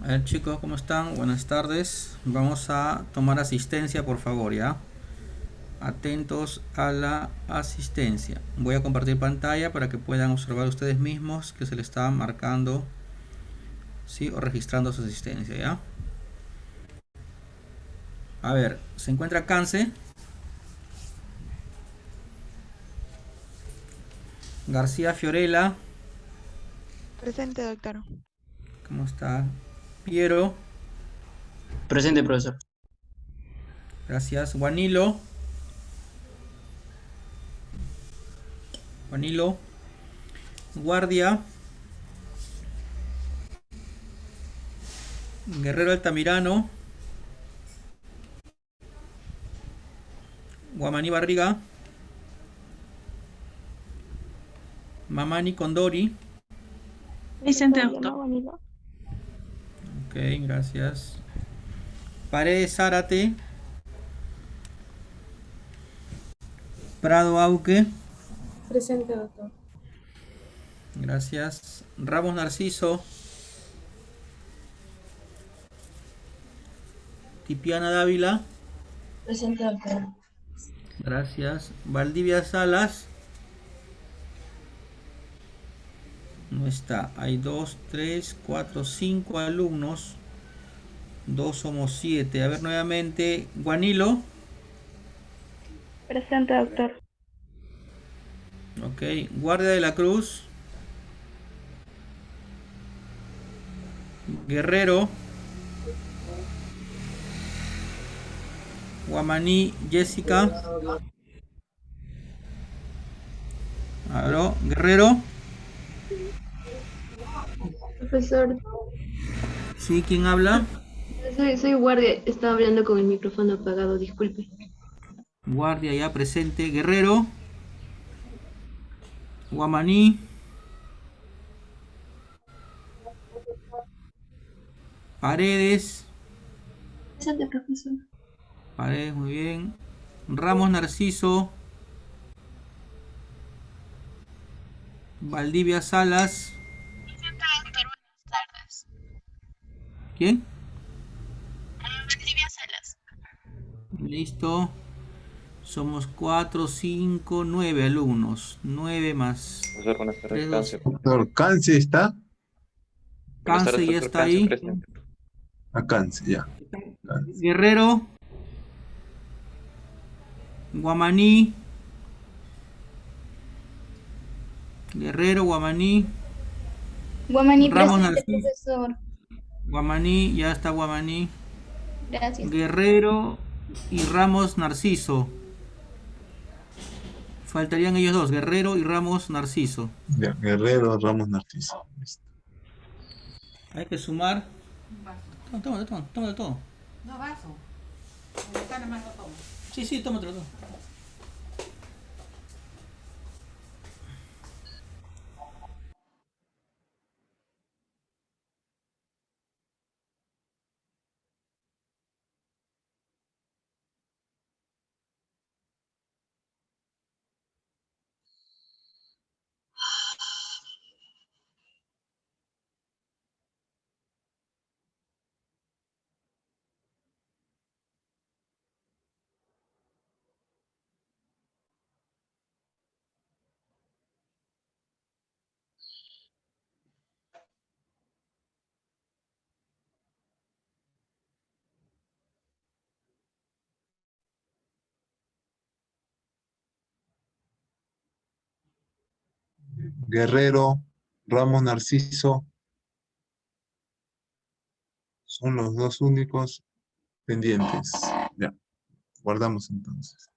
A ver chicos, ¿cómo están? Buenas tardes. Vamos a tomar asistencia, por favor, ¿ya? Atentos a la asistencia. Voy a compartir pantalla para que puedan observar ustedes mismos que se le está marcando, ¿sí? O registrando su asistencia, ¿ya? A ver, se encuentra Cance, García Fiorella, Presente, doctor. ¿cómo está? Piero, Presente, profesor. gracias. Juanilo, Juanilo, Guardia, Guerrero Altamirano, Guamaní Barriga, Mamani Condori. Vicente, doctor. Ok, gracias. Paredes Zárate, Prado Auque, Presente, doctor. gracias. Ramos Narciso, Tipiana Dávila, Presente, doctor. gracias. Valdivia Salas, no está. Hay 2, 3, 4, 5 alumnos. 2 somos 7. A ver nuevamente. Guanilo, Presente, doctor. ok. Guardia de la Cruz, Guerrero, Guamaní Jessica, ¿aló? Guerrero, Profesor, sí, ¿quién habla? soy guardia, estaba hablando con el micrófono apagado, disculpe. Guardia ya presente. Guerrero, Guamaní, Paredes, Presente, profesor. Paredes, muy bien. Ramos Narciso, Valdivia Salas, Presente, doctor. Buenas tardes. ¿quién? Valdivia Salas. Listo. Somos 4, 5, 9 alumnos. 9 más Profesor, buenas tardes, 3, 2. Cáncer. Doctor, Cance está. Buenas Cance tardes, ya doctor está Cáncer, ahí. presente. A Cance, ya. Cance. Guerrero, Guamaní, Guerrero, Guamaní, Guamaní Ramos presente, Narciso, profesor. Guamaní, ya está Guamaní, Gracias. Guerrero y Ramos Narciso. Faltarían ellos dos, Guerrero y Ramos Narciso. Ya, Guerrero Ramos Narciso. Listo. Hay que sumar. Toma, toma todo. No vaso. Está nomás lo tomo. Sí, tómatelo todo. Guerrero Ramos Narciso son los dos únicos pendientes. Ya, guardamos entonces.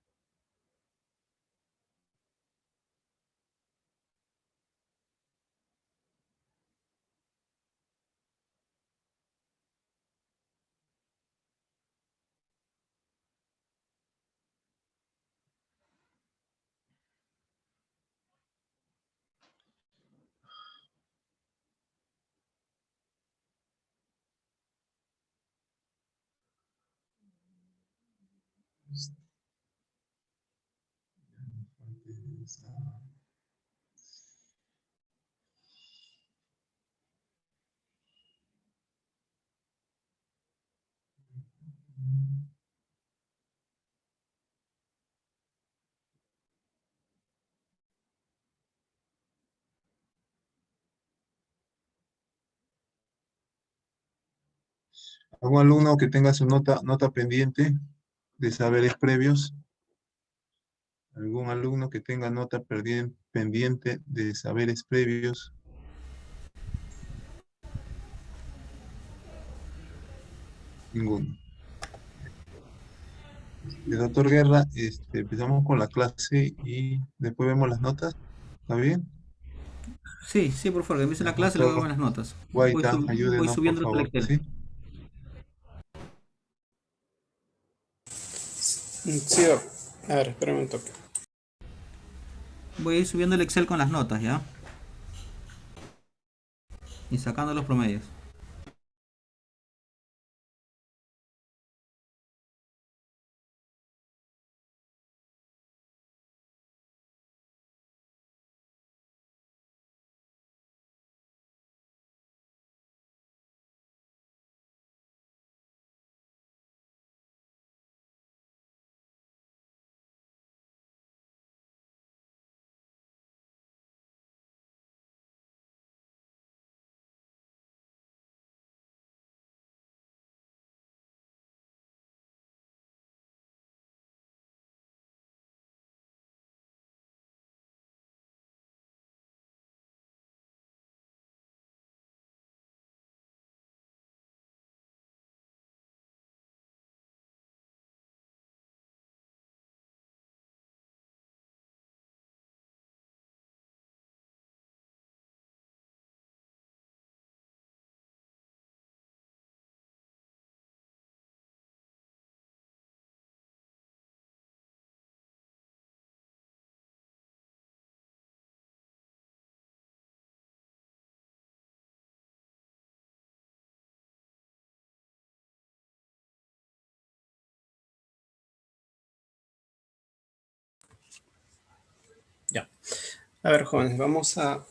¿Algún alumno que tenga su nota pendiente de saberes previos? ¿Algún alumno que tenga nota pendiente de saberes previos? Ninguno. Doctor Guerra, empezamos con la clase y después vemos las notas. ¿Está bien? Sí, sí, por favor, que empiece la clase y luego Doctor vemos las notas. Guaita, Voy ayúdenos, por subiendo el favor. Excel. ¿Sí? Sí, Doc. A ver, espérame un toque. Voy a ir subiendo el Excel con las notas, ¿ya? Y sacando los promedios. Ya. A ver, jóvenes, vamos a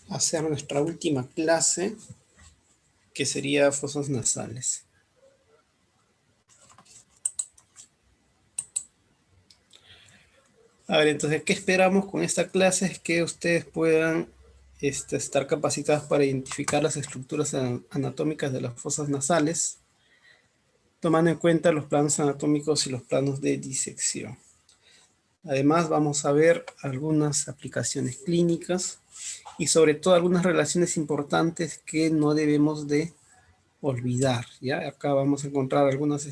hacer nuestra última clase, que sería fosas nasales. A ver, entonces, ¿qué esperamos con esta clase? Es que ustedes puedan estar capacitados para identificar las estructuras anatómicas de las fosas nasales, tomando en cuenta los planos anatómicos y los planos de disección. Además, vamos a ver algunas aplicaciones clínicas y sobre todo algunas relaciones importantes que no debemos de olvidar, ¿ya? Acá vamos a encontrar algunas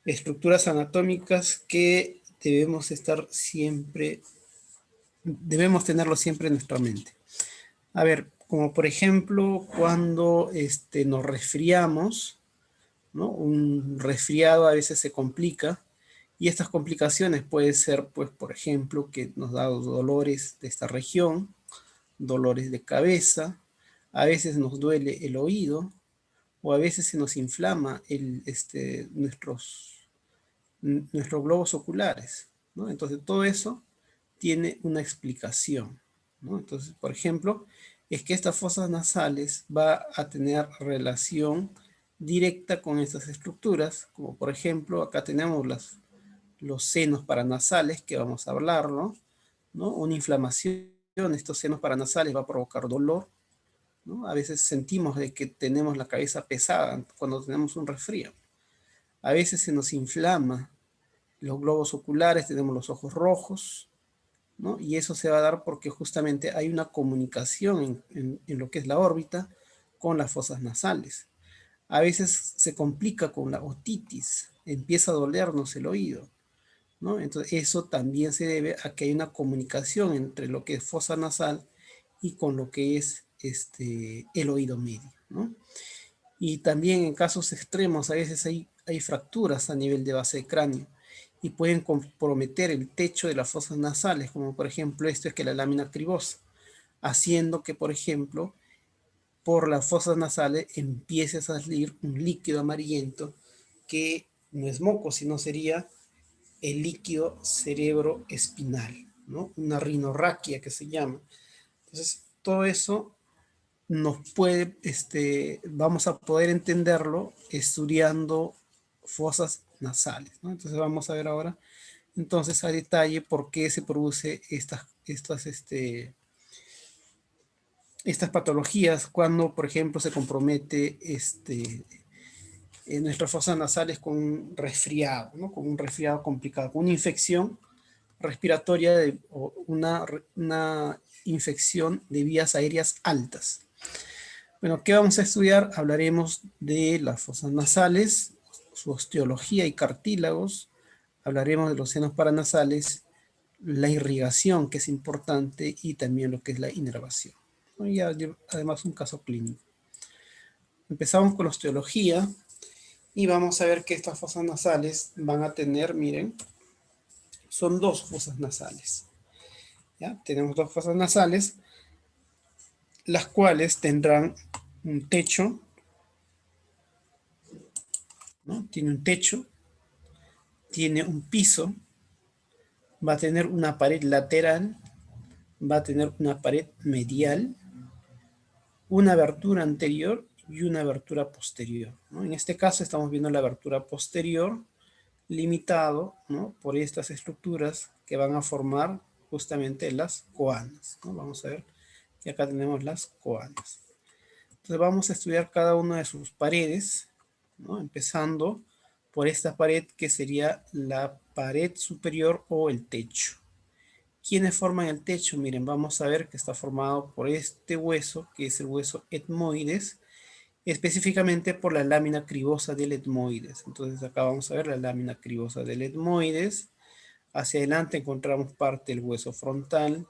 estructuras anatómicas que debemos tenerlo siempre en nuestra mente. A ver, como por ejemplo, cuando nos resfriamos, ¿no? Un resfriado a veces se complica, y estas complicaciones pueden ser, pues, por ejemplo, que nos da dolores de esta región, dolores de cabeza, a veces nos duele el oído, o a veces se nos inflama nuestros globos oculares, ¿no? Entonces, todo eso tiene una explicación, ¿no? Entonces, por ejemplo, es que estas fosas nasales va a tener relación directa con estas estructuras, como por ejemplo, acá tenemos los senos paranasales, que vamos a hablarlo, ¿no? Una inflamación de estos senos paranasales va a provocar dolor, ¿no? A veces sentimos de que tenemos la cabeza pesada cuando tenemos un resfrío. A veces se nos inflama los globos oculares, tenemos los ojos rojos, ¿no? Y eso se va a dar porque justamente hay una comunicación en lo que es la órbita con las fosas nasales. A veces se complica con la otitis, empieza a dolernos el oído, ¿no? Entonces eso también se debe a que hay una comunicación entre lo que es fosa nasal y con lo que es el oído medio, ¿no? Y también en casos extremos a veces hay fracturas a nivel de base de cráneo y pueden comprometer el techo de las fosas nasales, como por ejemplo esto es que la lámina cribosa, haciendo que, por ejemplo, por las fosas nasales empiece a salir un líquido amarillento que no es moco, sino sería el líquido cerebroespinal, ¿no? Una rinorraquia que se llama. Entonces, todo eso nos puede, vamos a poder entenderlo estudiando fosas nasales, ¿no? Entonces vamos a ver ahora, entonces a detalle por qué se produce estas patologías cuando, por ejemplo, se compromete en nuestras fosas nasales con un resfriado, ¿no? Con un resfriado complicado, con una infección respiratoria o una infección de vías aéreas altas. Bueno, ¿qué vamos a estudiar? Hablaremos de las fosas nasales, su osteología y cartílagos. Hablaremos de los senos paranasales, la irrigación, que es importante, y también lo que es la inervación. Y además un caso clínico. Empezamos con la osteología y vamos a ver que estas fosas nasales van a tener, miren, son dos fosas nasales. ¿Ya? Tenemos dos fosas nasales, las cuales tendrán un techo, ¿no? Tiene un techo, tiene un piso, va a tener una pared lateral, va a tener una pared medial, una abertura anterior y una abertura posterior, ¿no? En este caso estamos viendo la abertura posterior limitado, ¿no? Por estas estructuras que van a formar justamente las coanas, ¿no? Vamos a ver que acá tenemos las coanas. Entonces vamos a estudiar cada una de sus paredes, ¿no? Empezando por esta pared que sería la pared superior o el techo. ¿Quiénes forman el techo? Miren, vamos a ver que está formado por este hueso, que es el hueso etmoides, específicamente por la lámina cribosa del etmoides. Entonces acá vamos a ver la lámina cribosa del etmoides. Hacia adelante encontramos parte del hueso frontal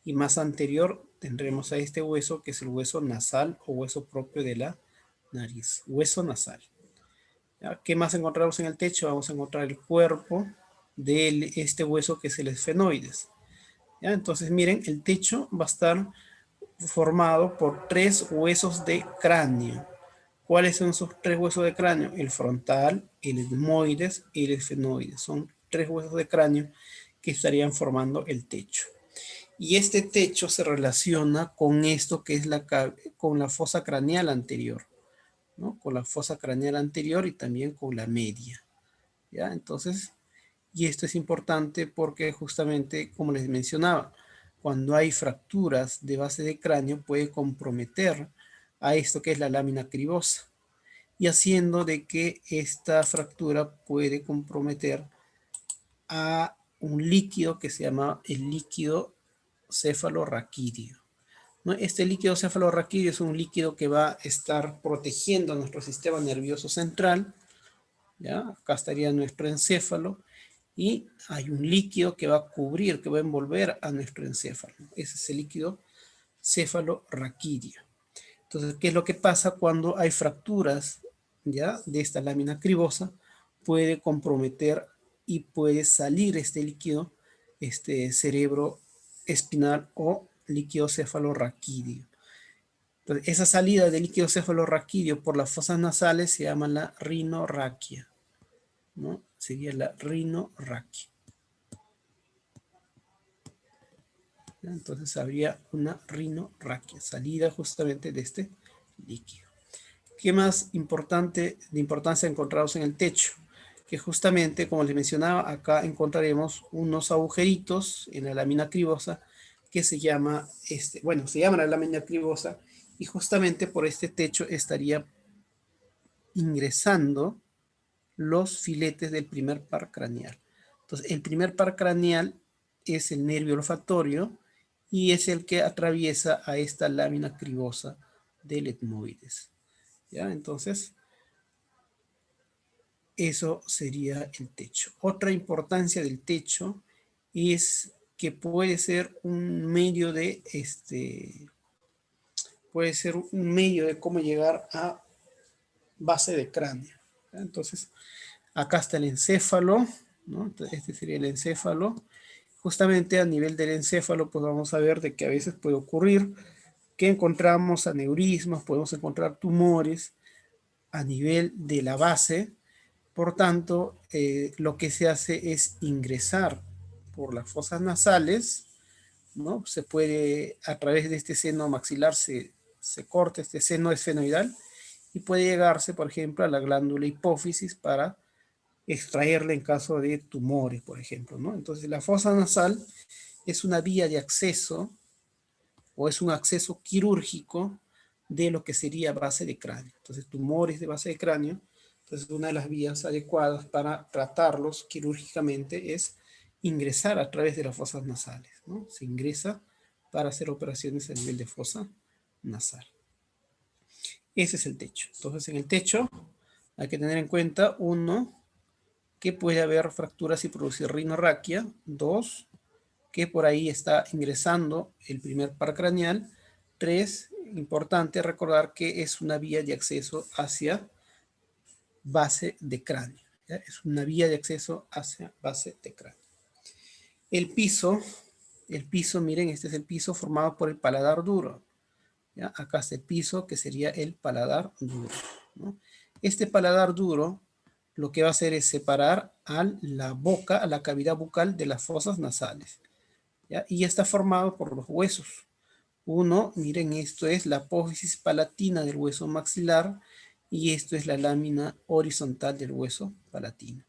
y más anterior tendremos a este hueso que es el hueso nasal o hueso propio de la nariz, hueso nasal. ¿Ya? ¿Qué más encontramos en el techo? Vamos a encontrar el cuerpo de este hueso que es el esfenoides. ¿Ya? Entonces miren, el techo va a estar formado por 3 huesos de cráneo. ¿Cuáles son esos 3 huesos de cráneo? El frontal, el etmoides y el esfenoides. Son 3 huesos de cráneo que estarían formando el techo. Y este techo se relaciona con esto que es con la fosa craneal anterior, ¿no? Con la fosa craneal anterior y también con la media. ¿Ya? Entonces, y esto es importante porque justamente, como les mencionaba, cuando hay fracturas de base de cráneo puede comprometer a esto que es la lámina cribosa y haciendo de que esta fractura puede comprometer a un líquido que se llama el líquido cefalorraquídeo, ¿no? Este líquido cefalorraquídeo es un líquido que va a estar protegiendo a nuestro sistema nervioso central. ¿Ya? Acá estaría nuestro encéfalo y hay un líquido que va a cubrir, que va a envolver a nuestro encéfalo. Ese es el líquido cefalorraquídeo. Entonces, ¿qué es lo que pasa cuando hay fracturas, ¿ya? De esta lámina cribosa? Puede comprometer y puede salir este líquido, cerebro espinal o líquido cefalorraquídeo. Entonces, esa salida del líquido cefalorraquídeo por las fosas nasales se llama la rinorraquia, ¿no? Sería la rinorraquia. Entonces habría una rinorraquia, salida justamente de este líquido. ¿Qué más de importancia encontramos en el techo? Que justamente, como les mencionaba, acá encontraremos unos agujeritos en la lámina cribosa que se llama, se llama la lámina cribosa y justamente por este techo estaría ingresando los filetes del primer par craneal. Entonces, el primer par craneal es el nervio olfatorio y es el que atraviesa a esta lámina cribosa del etmoides. ¿Ya? Entonces, eso sería el techo. Otra importancia del techo es que puede ser un medio de cómo llegar a base de cráneo. ¿Ya? Entonces, acá está el encéfalo, ¿no? Entonces, este sería el encéfalo. Justamente a nivel del encéfalo, pues vamos a ver de que a veces puede ocurrir que encontramos aneurismas, podemos encontrar tumores a nivel de la base. Por tanto, lo que se hace es ingresar por las fosas nasales, ¿no? Se puede, a través de este seno maxilar, se se corta este seno esfenoidal y puede llegarse, por ejemplo, a la glándula hipófisis para extraerla en caso de tumores, por ejemplo, ¿no? Entonces, la fosa nasal es una vía de acceso o es un acceso quirúrgico de lo que sería base de cráneo. Entonces, tumores de base de cráneo, entonces una de las vías adecuadas para tratarlos quirúrgicamente es ingresar a través de las fosas nasales, ¿no? Se ingresa para hacer operaciones a nivel de fosa nasal. Ese es el techo. Entonces, en el techo hay que tener en cuenta, 1, que puede haber fracturas y producir rinorraquia. 2, que por ahí está ingresando el primer par craneal. 3, importante recordar que es una vía de acceso hacia base de cráneo, ¿ya? Es una vía de acceso hacia base de cráneo. El piso, miren, este es el piso formado por el paladar duro, ¿ya? Acá está el piso que sería el paladar duro, ¿no? Este paladar duro lo que va a hacer es separar a la boca, a la cavidad bucal de las fosas nasales, ¿ya? Y está formado por los huesos. Uno, miren, esto es la apófisis palatina del hueso maxilar y esto es la lámina horizontal del hueso palatino,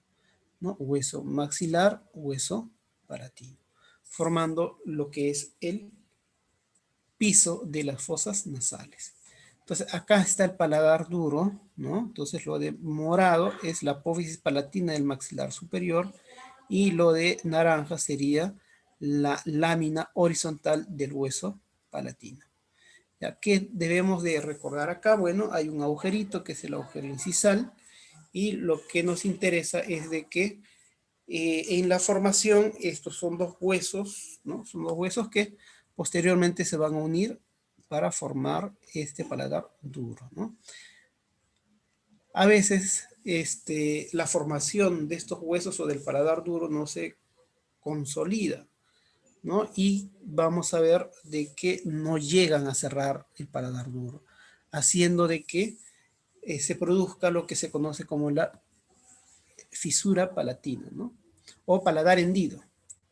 ¿no? Hueso maxilar, hueso palatino, formando lo que es el piso de las fosas nasales. Entonces, acá está el paladar duro, ¿no? Entonces, lo de morado es la apófisis palatina del maxilar superior y lo de naranja sería la lámina horizontal del hueso palatino. ¿Ya? ¿Qué debemos de recordar acá? Bueno, hay un agujerito que es el agujero incisal y lo que nos interesa es de que en la formación estos son dos huesos, ¿no? Son dos huesos que posteriormente se van a unir para formar este paladar duro, ¿no? A veces la formación de estos huesos o del paladar duro no se consolida, ¿no? Y vamos a ver de que no llegan a cerrar el paladar duro, haciendo de que se produzca lo que se conoce como la fisura palatina, ¿no? O paladar hendido.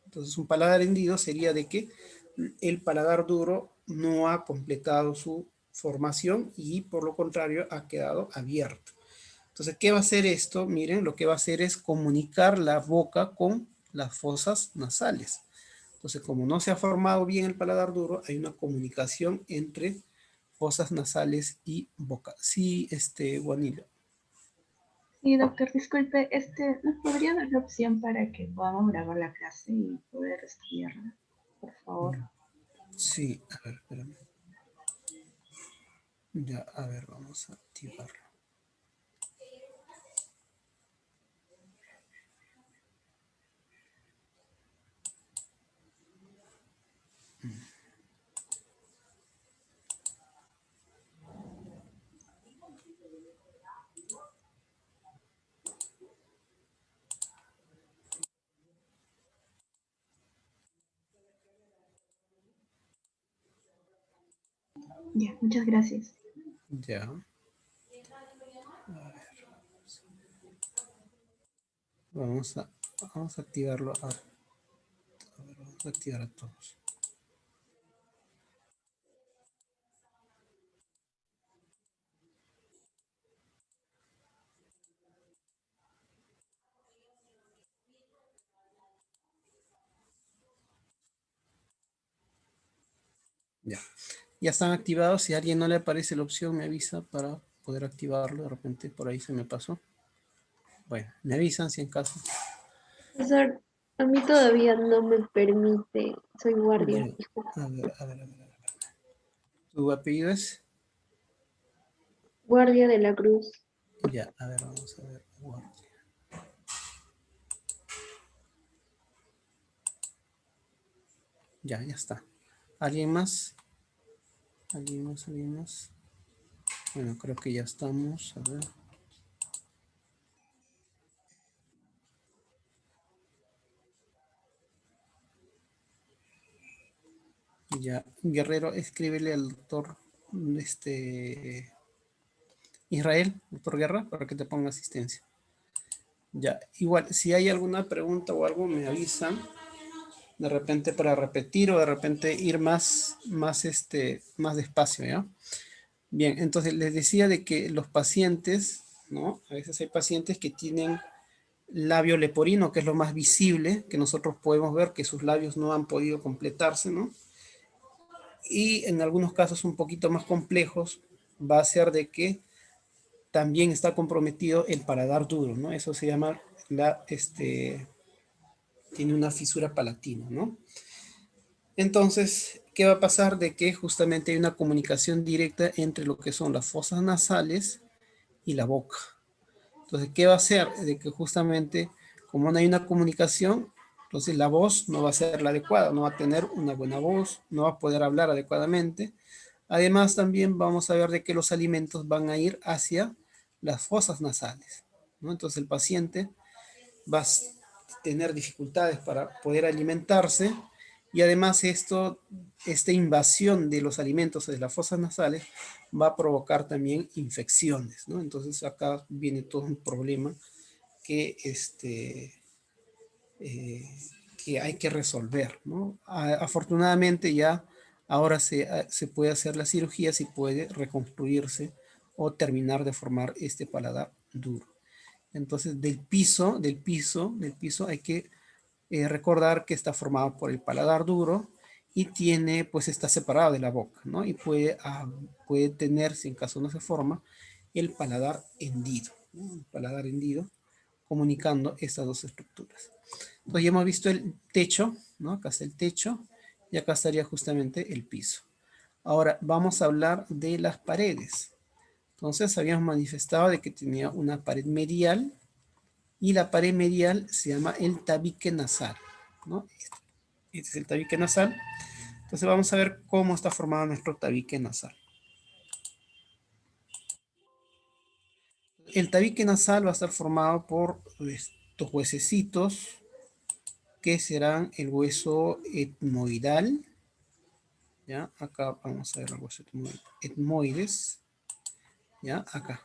Entonces, un paladar hendido sería de que el paladar duro no ha completado su formación y por lo contrario ha quedado abierto. Entonces, ¿qué va a hacer esto? Miren, lo que va a hacer es comunicar la boca con las fosas nasales. Entonces, como no se ha formado bien el paladar duro, hay una comunicación entre fosas nasales y boca. Sí, Juanilo. Sí, doctor, disculpe, ¿nos podría dar la opción para que podamos grabar la clase y poder estudiarla, por favor? Sí, a ver, espérame. Ya, a ver, vamos a activarlo. Ya, muchas gracias. Ya. A ver. Vamos a activarlo. A ver, vamos a activar a todos. Ya. Ya están activados. Si a alguien no le aparece la opción, me avisa para poder activarlo. De repente por ahí se me pasó. Bueno, me avisan si en caso. Profesor, a mí todavía no me permite. Soy guardia. Ya. A ver. ¿Tu apellido es? Guardia de la Cruz. Ya, a ver, vamos a ver. Guardia. Ya está. ¿Alguien más? ¿Alguien más? Bueno, creo que ya estamos. A ver. Ya, Guerrero, escríbele al doctor Israel, doctor Guerra, para que te ponga asistencia. Ya, igual, si hay alguna pregunta o algo, me avisan. De repente para repetir o de repente ir más despacio, ¿ya? Bien, entonces les decía de que los pacientes, ¿no? A veces hay pacientes que tienen labio leporino, que es lo más visible, que nosotros podemos ver que sus labios no han podido completarse, ¿no? Y en algunos casos un poquito más complejos, va a ser de que también está comprometido el paladar duro, ¿no? Eso se llama tiene una fisura palatina, ¿no? Entonces, ¿qué va a pasar? De que justamente hay una comunicación directa entre lo que son las fosas nasales y la boca. Entonces, ¿qué va a hacer? De que justamente, como no hay una comunicación, entonces la voz no va a ser la adecuada, no va a tener una buena voz, no va a poder hablar adecuadamente. Además, también vamos a ver de que los alimentos van a ir hacia las fosas nasales, ¿no? Entonces, el paciente va a tener dificultades para poder alimentarse y además esta invasión de los alimentos de las fosas nasales va a provocar también infecciones, ¿no? Entonces acá viene todo un problema que, que hay que resolver, ¿no? Afortunadamente ya ahora se puede hacer la cirugía, se puede reconstruirse o terminar de formar este paladar duro. Entonces, del piso hay que recordar que está formado por el paladar duro y tiene, pues está separado de la boca, ¿no? Y puede tener, si en caso no se forma, el paladar hendido, ¿no? El paladar hendido comunicando estas dos estructuras. Entonces ya hemos visto el techo, ¿no? Acá está el techo y acá estaría justamente el piso. Ahora vamos a hablar de las paredes. Entonces habíamos manifestado de que tenía una pared medial y la pared medial se llama el tabique nasal, ¿no? Este es el tabique nasal. Entonces vamos a ver cómo está formado nuestro tabique nasal. El tabique nasal va a estar formado por estos huesecitos que serán el hueso etmoidal. ¿Ya? Acá vamos a ver el hueso etmoides. ¿Ya? Acá.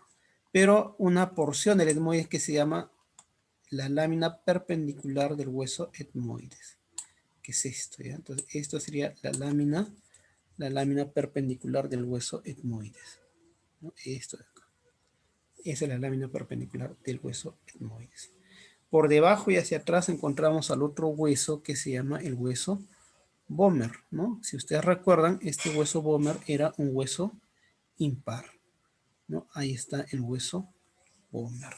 Pero una porción del etmoides que se llama la lámina perpendicular del hueso etmoides. ¿Qué es esto? ¿Ya? Entonces, esto sería la lámina perpendicular del hueso etmoides, ¿no? Esto de acá. Esa es la lámina perpendicular del hueso etmoides. Por debajo y hacia atrás encontramos al otro hueso que se llama el hueso Vomer, ¿no? Si ustedes recuerdan, este hueso Vomer era un hueso impar, ¿no? Ahí está el hueso Vomer.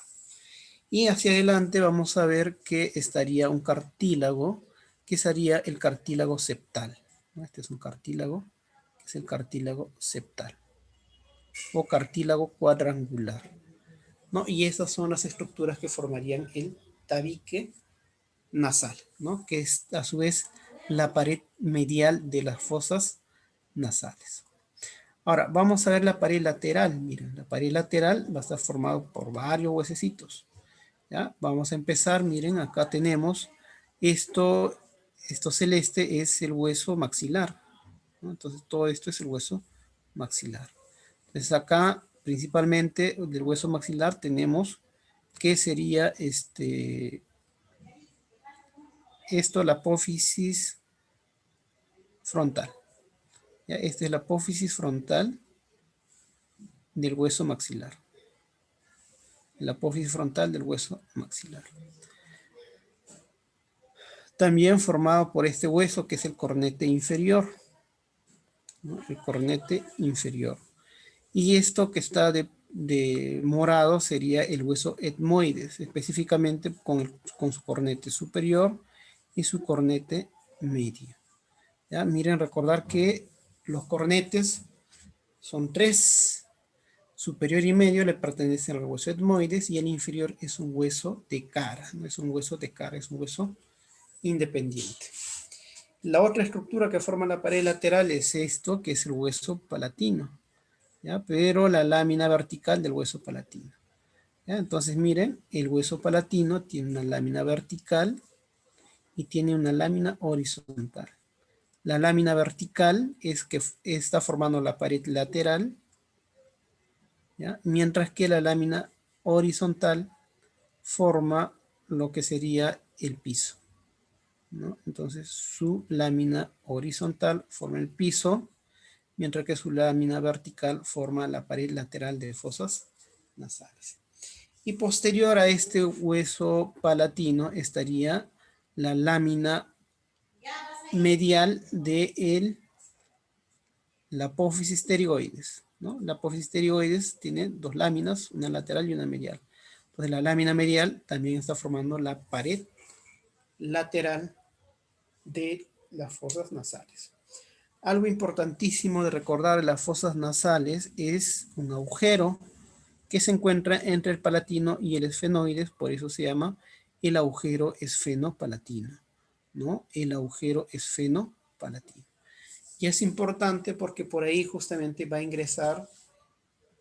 Y hacia adelante vamos a ver que estaría un cartílago, que sería el cartílago septal, ¿no? Este es un cartílago, que es el cartílago septal, o cartílago cuadrangular, ¿no? Y esas son las estructuras que formarían el tabique nasal, ¿no? Que es a su vez la pared medial de las fosas nasales. Ahora, vamos a ver la pared lateral. Miren, la pared lateral va a estar formada por varios huesecitos. ¿Ya? Vamos a empezar, miren, acá tenemos esto celeste es el hueso maxilar, ¿no? Entonces todo esto es el hueso maxilar. Entonces acá principalmente del hueso maxilar tenemos que sería la apófisis frontal. ¿Ya? Esta es la apófisis frontal del hueso maxilar. La apófisis frontal del hueso maxilar. También formado por este hueso que es el cornete inferior, ¿no? El cornete inferior. Y esto que está de morado sería el hueso etmoides, específicamente con su cornete superior y su cornete medio. ¿Ya? Miren, recordar que los cornetes son tres. Superior y medio le pertenecen al hueso etmoides y el inferior es un hueso de cara. No es un hueso de cara, es un hueso independiente. La otra estructura que forma la pared lateral es esto, que es el hueso palatino, ¿ya? Pero la lámina vertical del hueso palatino, ¿ya? Entonces miren, el hueso palatino tiene una lámina vertical y tiene una lámina horizontal. La lámina vertical es que está formando la pared lateral, ¿ya? Mientras que la lámina horizontal forma lo que sería el piso, ¿no? Entonces su lámina horizontal forma el piso, mientras que su lámina vertical forma la pared lateral de fosas nasales. Y posterior a este hueso palatino estaría la lámina medial de la apófisis pterigoides, ¿no? La apófisis pterigoides tiene dos láminas, una lateral y una medial. Entonces la lámina medial también está formando la pared lateral de las fosas nasales. Algo importantísimo de recordar de las fosas nasales es un agujero que se encuentra entre el palatino y el esfenoides, por eso se llama el agujero esfenopalatino, ¿no? El agujero esfenopalatino. Y es importante porque por ahí justamente va a ingresar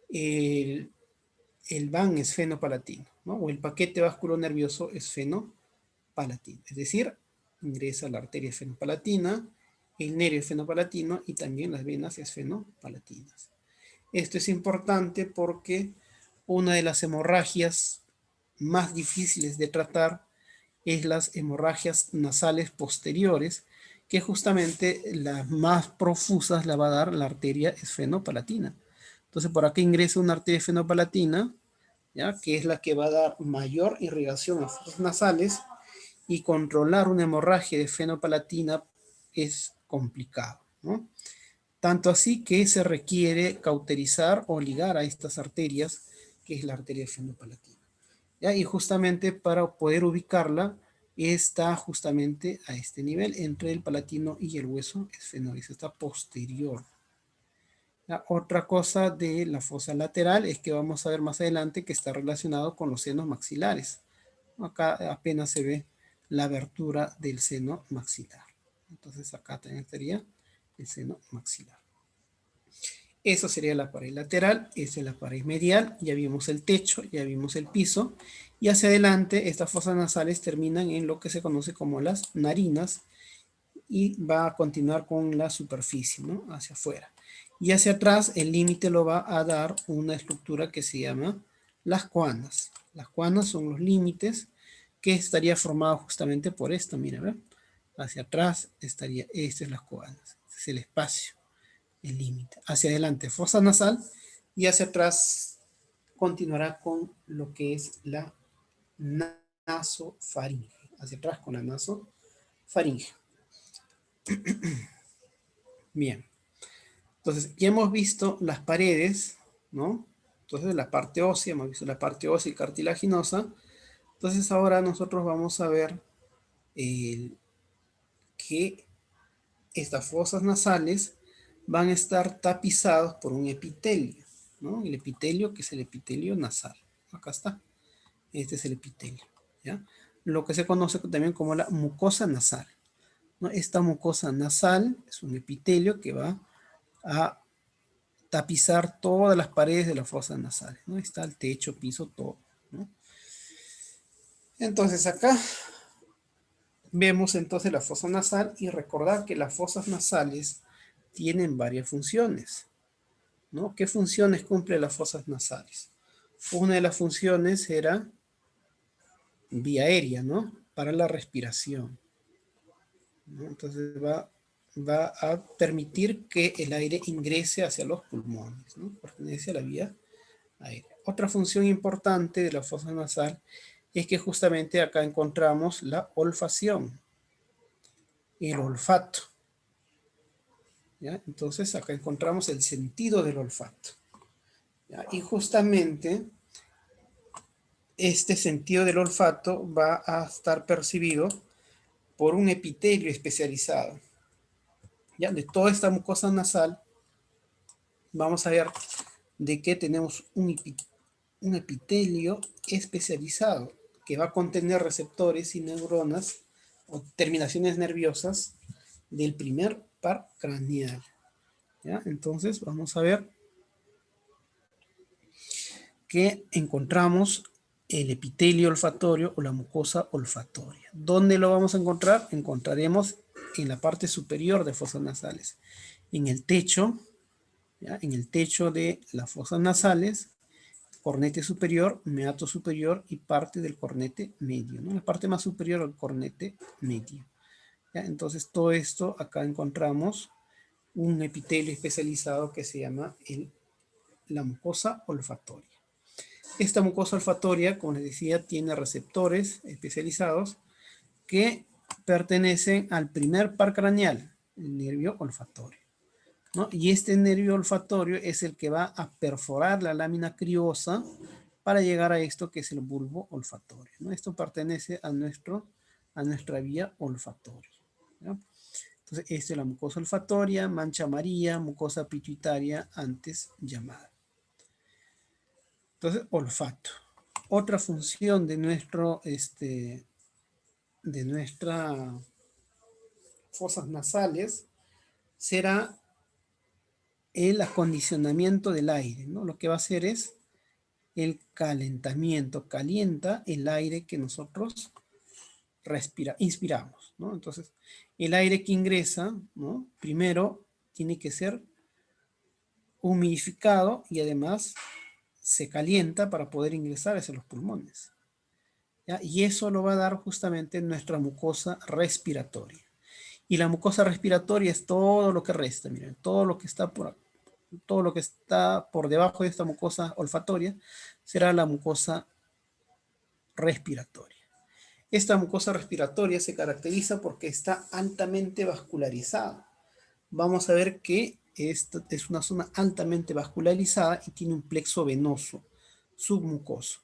el van esfenopalatino, ¿no? O el paquete vasculonervioso esfenopalatino. Es decir, ingresa la arteria esfenopalatina, el nervio esfenopalatino y también las venas esfenopalatinas. Esto es importante porque una de las hemorragias más difíciles de tratar es las hemorragias nasales posteriores, que justamente las más profusas la va a dar la arteria esfenopalatina. Entonces por aquí ingresa una arteria esfenopalatina, ¿ya? Que es la que va a dar mayor irrigación a fosas nasales, y controlar una hemorragia de esfenopalatina es complicado, ¿no? Tanto así que se requiere cauterizar o ligar a estas arterias, que es la arteria esfenopalatina, ¿ya? Y justamente para poder ubicarla está justamente a este nivel, entre el palatino y el hueso esfenoides, está posterior. La otra cosa de la fosa lateral es que vamos a ver más adelante que está relacionado con los senos maxilares. Acá apenas se ve la abertura del seno maxilar. Entonces acá también estaría el seno maxilar. Eso sería la pared lateral, esa es la pared medial, ya vimos el techo, ya vimos el piso, y hacia adelante estas fosas nasales terminan en lo que se conoce como las narinas, y va a continuar con la superficie, ¿no? Hacia afuera. Y hacia atrás el límite lo va a dar una estructura que se llama las coanas. Las coanas son los límites que estaría formado justamente por esto, mira, ¿ver? Hacia atrás estaría, estas es las coanas, este es el espacio, el límite. Hacia adelante fosa nasal y hacia atrás continuará con lo que es la nasofaringe. Hacia atrás con la nasofaringe. Bien. Entonces, ya hemos visto las paredes, ¿no? Entonces, la parte ósea, hemos visto la parte ósea y cartilaginosa. Entonces, ahora nosotros vamos a ver que estas fosas nasales van a estar tapizados por un epitelio, ¿no? El epitelio, que es el epitelio nasal. Acá está. Este es el epitelio, ¿ya? Lo que se conoce también como la mucosa nasal, ¿no? Esta mucosa nasal es un epitelio que va a tapizar todas las paredes de las fosas nasales, ¿no? Está el techo, piso, todo, ¿no? Entonces acá vemos entonces la fosa nasal, y recordar que las fosas nasales tienen varias funciones, ¿no? ¿Qué funciones cumplen las fosas nasales? Una de las funciones era vía aérea, ¿no? Para la respiración, ¿no? Entonces va a permitir que el aire ingrese hacia los pulmones, ¿no? Pertenece a la vía aérea. Otra función importante de la fosa nasal es que justamente acá encontramos la olfacción, el olfato, ¿ya? Entonces acá encontramos el sentido del olfato, ¿ya? Y justamente este sentido del olfato va a estar percibido por un epitelio especializado, ¿ya? De toda esta mucosa nasal vamos a ver de que tenemos un epitelio especializado que va a contener receptores y neuronas o terminaciones nerviosas del primer par craneal, ¿ya? Entonces vamos a ver que encontramos el epitelio olfatorio o la mucosa olfatoria. ¿Dónde lo vamos a encontrar? Encontraremos en la parte superior de fosas nasales, en el techo, ¿ya? En el techo de las fosas nasales, cornete superior, meato superior y parte del cornete medio, ¿no? La parte más superior al cornete medio, ¿ya? Entonces todo esto acá encontramos un epitelio especializado que se llama la mucosa olfatoria. Esta mucosa olfatoria, como les decía, tiene receptores especializados que pertenecen al primer par craneal, el nervio olfatorio, ¿no? Y este nervio olfatorio es el que va a perforar la lámina criosa para llegar a esto que es el bulbo olfatorio, ¿no? Esto pertenece a nuestra vía olfatoria, ¿no? Entonces, esta es la mucosa olfatoria, mancha amarilla, mucosa pituitaria antes llamada. Entonces, olfato. Otra función de nuestras fosas nasales será el acondicionamiento del aire, ¿no? Lo que va a hacer es el calentamiento, calienta el aire que nosotros inspiramos, ¿no? Entonces, el aire que ingresa, ¿no? Primero tiene que ser humidificado y además se calienta para poder ingresar hacia los pulmones, ¿ya? Y eso lo va a dar justamente nuestra mucosa respiratoria. Y la mucosa respiratoria es todo lo que resta, miren, todo lo que está por debajo de esta mucosa olfatoria será la mucosa respiratoria. Esta mucosa respiratoria se caracteriza porque está altamente vascularizada. Vamos a ver que esta es una zona altamente vascularizada y tiene un plexo venoso submucoso,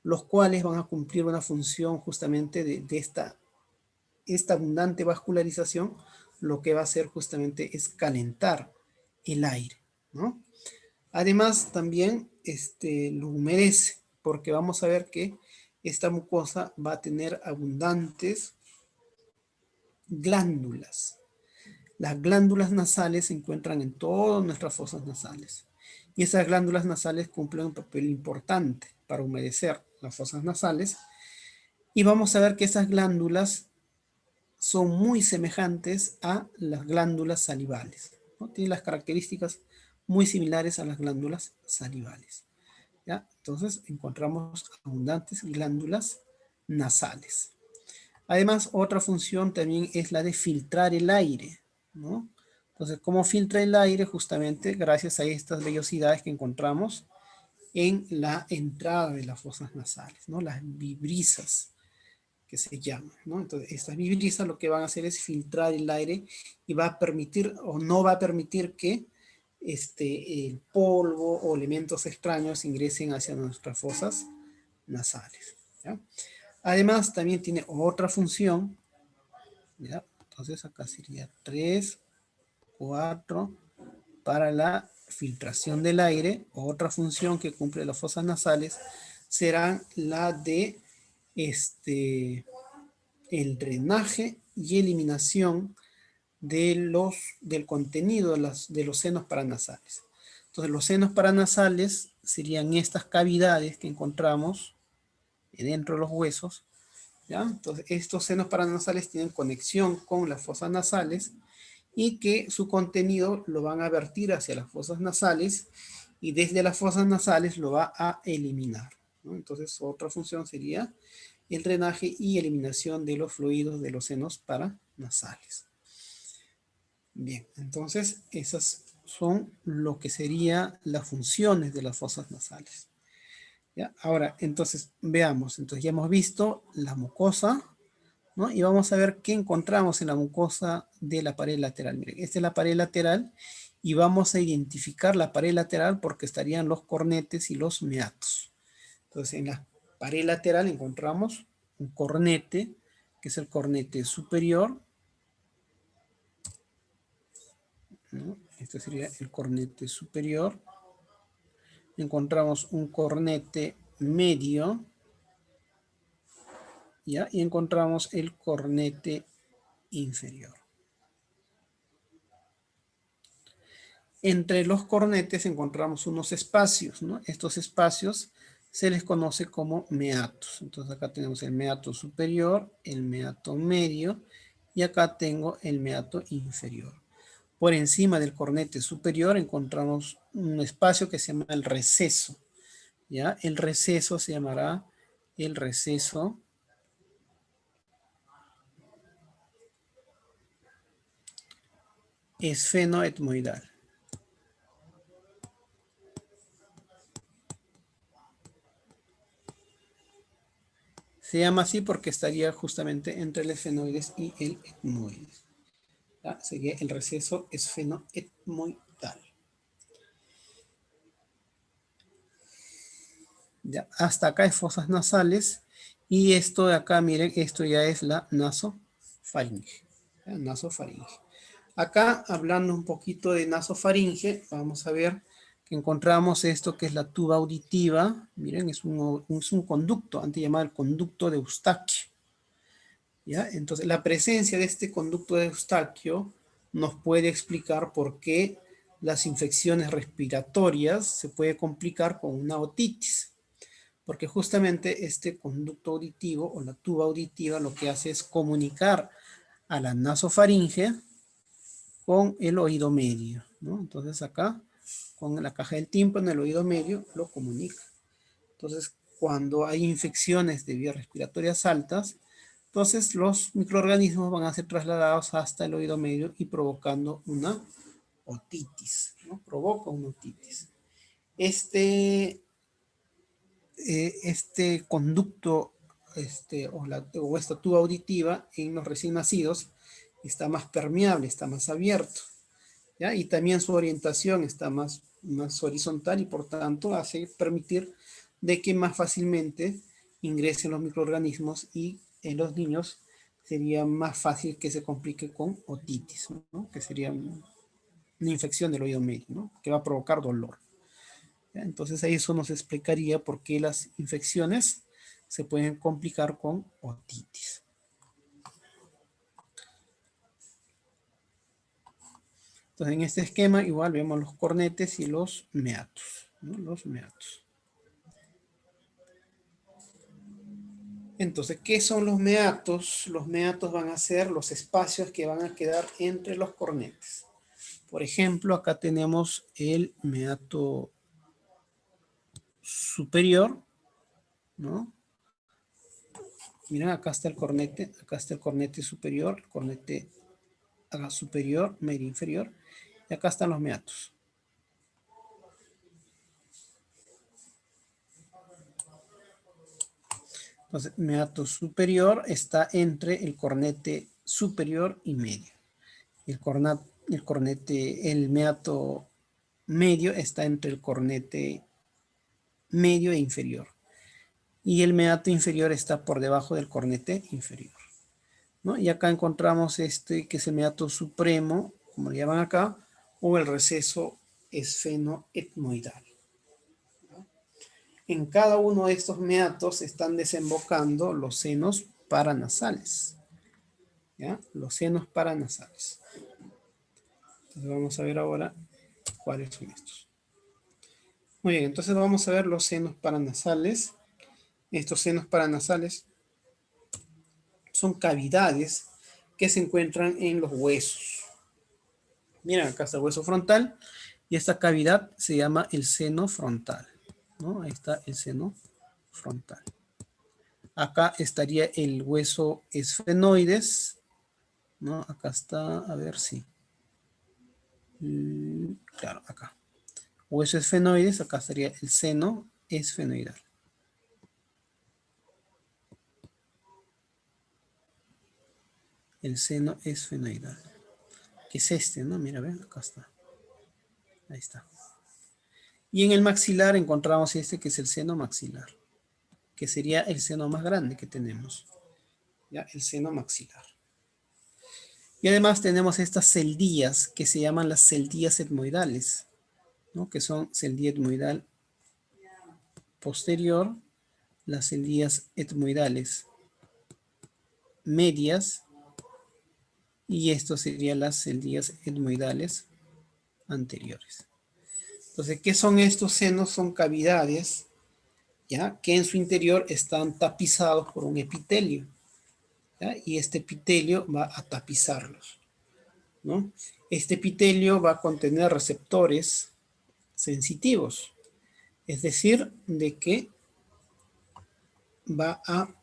los cuales van a cumplir una función justamente de esta abundante vascularización. Lo que va a hacer justamente es calentar el aire, ¿no? Además también lo humedece, porque vamos a ver que esta mucosa va a tener abundantes glándulas. Las glándulas nasales se encuentran en todas nuestras fosas nasales. Y esas glándulas nasales cumplen un papel importante para humedecer las fosas nasales. Y vamos a ver que esas glándulas son muy semejantes a las glándulas salivales, ¿no? Tienen las características muy similares a las glándulas salivales, ¿ya? Entonces encontramos abundantes glándulas nasales. Además, otra función también es la de filtrar el aire, ¿no? Entonces, ¿cómo filtra el aire? Justamente gracias a estas vellosidades que encontramos en la entrada de las fosas nasales, ¿no? Las vibrisas que se llaman, ¿no? Entonces, estas vibrisas lo que van a hacer es filtrar el aire y va a permitir o no va a permitir que el polvo o elementos extraños ingresen hacia nuestras fosas nasales, ¿ya? Además, también tiene otra función, ¿ya? Entonces, acá sería 3, 4, para la filtración del aire. Otra función que cumple las fosas nasales será la de el drenaje y eliminación del contenido de los senos paranasales. Entonces, los senos paranasales serían estas cavidades que encontramos dentro de los huesos, ¿ya? Entonces, estos senos paranasales tienen conexión con las fosas nasales y que su contenido lo van a vertir hacia las fosas nasales y desde las fosas nasales lo va a eliminar, ¿no? Entonces, otra función sería el drenaje y eliminación de los fluidos de los senos paranasales. Bien, entonces esas son lo que serían las funciones de las fosas nasales, ¿ya? Ahora, entonces, veamos. Entonces ya hemos visto la mucosa, ¿no? Y vamos a ver qué encontramos en la mucosa de la pared lateral. Miren, esta es la pared lateral y vamos a identificar la pared lateral porque estarían los cornetes y los meatos. Entonces, en la pared lateral encontramos un cornete, que es el cornete superior, ¿no? Este sería el cornete superior. Encontramos un cornete medio, ¿ya? Y encontramos el cornete inferior. Entre los cornetes encontramos unos espacios, ¿no? Estos espacios se les conoce como meatos. Entonces acá tenemos el meato superior, el meato medio y acá tengo el meato inferior. Por encima del cornete superior encontramos un espacio que se llama el receso, ¿ya? El receso se llamará el receso esfenoetmoidal. Se llama así porque estaría justamente entre el esfenoides y el etmoides. ¿Ya? Sería el receso esfenoetmoidal. Ya, hasta acá es fosas nasales. Y esto de acá, miren, esto ya es la nasofaringe. ¿Ya? Nasofaringe. Acá, hablando un poquito de nasofaringe, vamos a ver que encontramos esto que es la tuba auditiva. Miren, es un conducto, antes llamado el conducto de Eustaquio. ¿Ya? Entonces, la presencia de este conducto de Eustaquio nos puede explicar por qué las infecciones respiratorias se puede complicar con una otitis. Porque justamente este conducto auditivo o la tuba auditiva lo que hace es comunicar a la nasofaringe con el oído medio, ¿no? Entonces acá, con la caja del tímpano, el oído medio lo comunica. Entonces, cuando hay infecciones de vías respiratorias altas, entonces los microorganismos van a ser trasladados hasta el oído medio y provocando una otitis, ¿no? Provoca una otitis. Este conducto o esta tuba auditiva en los recién nacidos está más permeable, está más abierto, ¿ya? Y también su orientación está más horizontal y por tanto hace permitir de que más fácilmente ingresen los microorganismos y en los niños sería más fácil que se complique con otitis, ¿no? Que sería una infección del oído medio, ¿no? Que va a provocar dolor. ¿Ya? Entonces ahí eso nos explicaría por qué las infecciones se pueden complicar con otitis. Entonces en este esquema igual vemos los cornetes y los meatos, ¿no? Los meatos. Entonces, ¿qué son los meatos? Los meatos van a ser los espacios que van a quedar entre los cornetes. Por ejemplo, acá tenemos el meato superior, ¿no? Miren, acá está el cornete superior, el cornete superior, medio inferior, y acá están los meatos. Entonces, meato superior está entre el cornete superior y medio. El meato medio está entre el cornete medio e inferior. Y el meato inferior está por debajo del cornete inferior, ¿no? Y acá encontramos que es el meato supremo, como le llaman acá, o el receso esfenoetmoidal. En cada uno de estos meatos están desembocando los senos paranasales, ¿ya? Los senos paranasales. Entonces vamos a ver ahora cuáles son estos. Muy bien, entonces vamos a ver los senos paranasales. Estos senos paranasales son cavidades que se encuentran en los huesos. Miren, acá está el hueso frontal y esta cavidad se llama el seno frontal, ¿no? Ahí está el seno frontal. Acá estaría el hueso esfenoides, ¿no? Acá está, a ver si. Claro, acá. Hueso esfenoides, acá estaría el seno esfenoidal. El seno esfenoidal. Que es este, ¿no? Mira, ven, acá está. Ahí está. Y en el maxilar encontramos este que es el seno maxilar, que sería el seno más grande que tenemos. ¿Ya? El seno maxilar. Y además tenemos estas celdillas que se llaman las celdillas etmoidales, ¿no? Que son celdilla etmoidal posterior, las celdillas etmoidales medias, y esto serían las celdillas etmoidales anteriores. Entonces, ¿qué son estos senos? Son cavidades, ¿ya? Que en su interior están tapizados por un epitelio, ¿ya? Y este epitelio va a tapizarlos, ¿no? Este epitelio va a contener receptores sensitivos, es decir, de que va a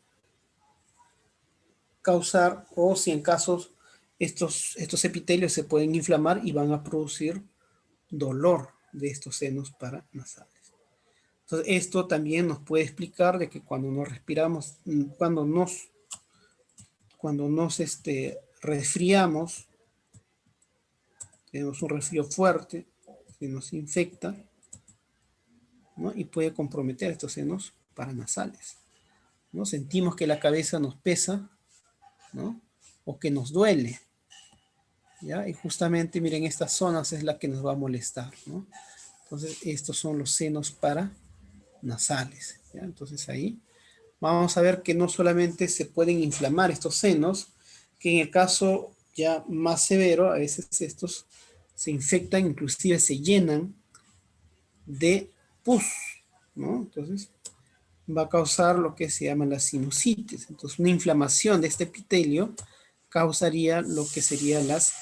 causar, o si en casos estos epitelios se pueden inflamar y van a producir dolor de estos senos paranasales. Entonces, esto también nos puede explicar de que cuando nos respiramos, cuando nos resfriamos, tenemos un resfrío fuerte que nos infecta, ¿no? Y puede comprometer estos senos paranasales, ¿no? Sentimos que la cabeza nos pesa, ¿no? O que nos duele, ¿ya? Y justamente, miren, estas zonas es la que nos va a molestar, ¿no? Entonces, estos son los senos paranasales, ¿ya? Entonces, ahí vamos a ver que no solamente se pueden inflamar estos senos, que en el caso ya más severo, a veces estos se infectan, inclusive se llenan de pus, ¿no? Entonces, va a causar lo que se llama la sinusitis. Entonces, una inflamación de este epitelio causaría lo que sería las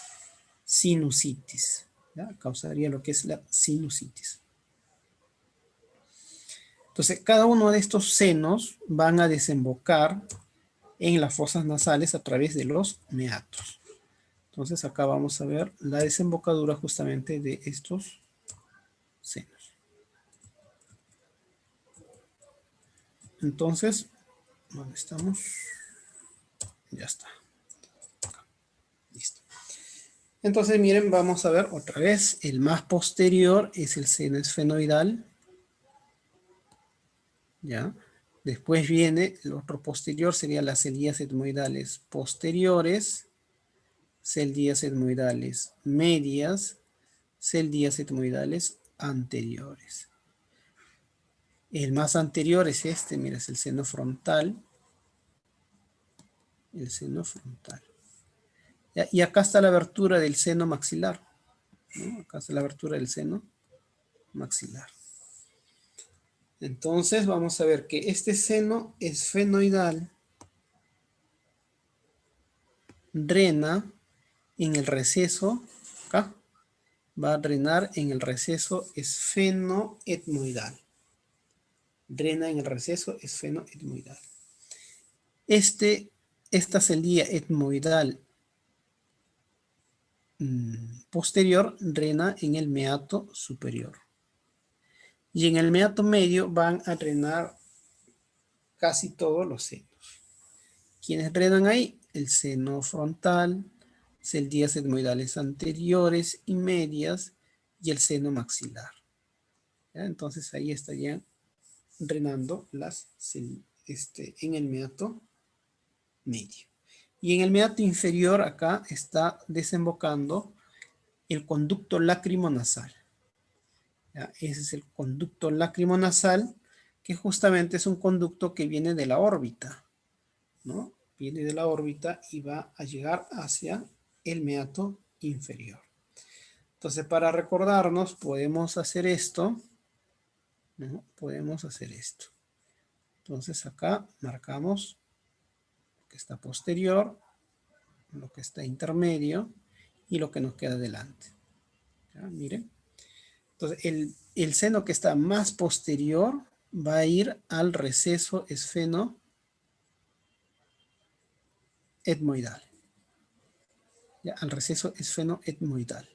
sinusitis, ¿ya? Causaría lo que es la sinusitis. Entonces, cada uno de estos senos van a desembocar en las fosas nasales a través de los meatos. Entonces, acá vamos a ver la desembocadura justamente de estos senos. Entonces, ¿dónde estamos? Ya está. Listo. Entonces, miren, vamos a ver otra vez. El más posterior es el seno esfenoidal. ¿Ya? Después viene el otro posterior, serían las celdillas etmoidales posteriores, celdillas etmoidales medias, celdillas etmoidales anteriores. El más anterior es este, mira, es el seno frontal. El seno frontal. ¿Ya? Y acá está la abertura del seno maxilar, ¿no? Acá está la abertura del seno maxilar. Entonces vamos a ver que este seno esfenoidal drena en el receso, acá, va a drenar en el receso esfenoetmoidal. Drena en el receso esfenoetmoidal. Esta celdilla etmoidal posterior drena en el meato superior. Y en el meato medio van a drenar casi todos los senos. ¿Quiénes drenan ahí? El seno frontal, celdillas etmoidales anteriores y medias y el seno maxilar. ¿Ya? Entonces ahí estarían drenando en el meato medio. Y en el meato inferior acá está desembocando el conducto lacrimonasal. ¿Ya? Ese es el conducto lacrimonasal, que justamente es un conducto que viene de la órbita, ¿no? Viene de la órbita y va a llegar hacia el meato inferior. Entonces, para recordarnos, podemos hacer esto, ¿no? Podemos hacer esto. Entonces, acá marcamos lo que está posterior, lo que está intermedio y lo que nos queda delante. ¿Ya? Miren. Entonces, el seno que está más posterior va a ir al receso esfenoetmoidal. ¿Ya? Al receso esfenoetmoidal.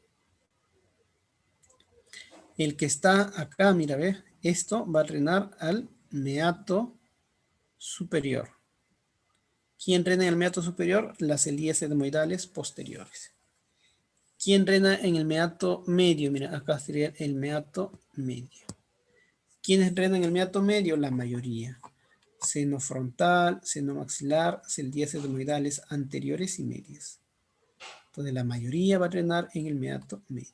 El que está acá, mira, ve, esto va a drenar al meato superior. ¿Quién drena en el meato superior? Las celdillas etmoidales posteriores. ¿Quién drena en el meato medio? Mira, acá sería el meato medio. ¿Quiénes drenan en el meato medio? La mayoría. Seno frontal, seno maxilar, celdillas etmoidales anteriores y medias. Entonces la mayoría va a drenar en el meato medio.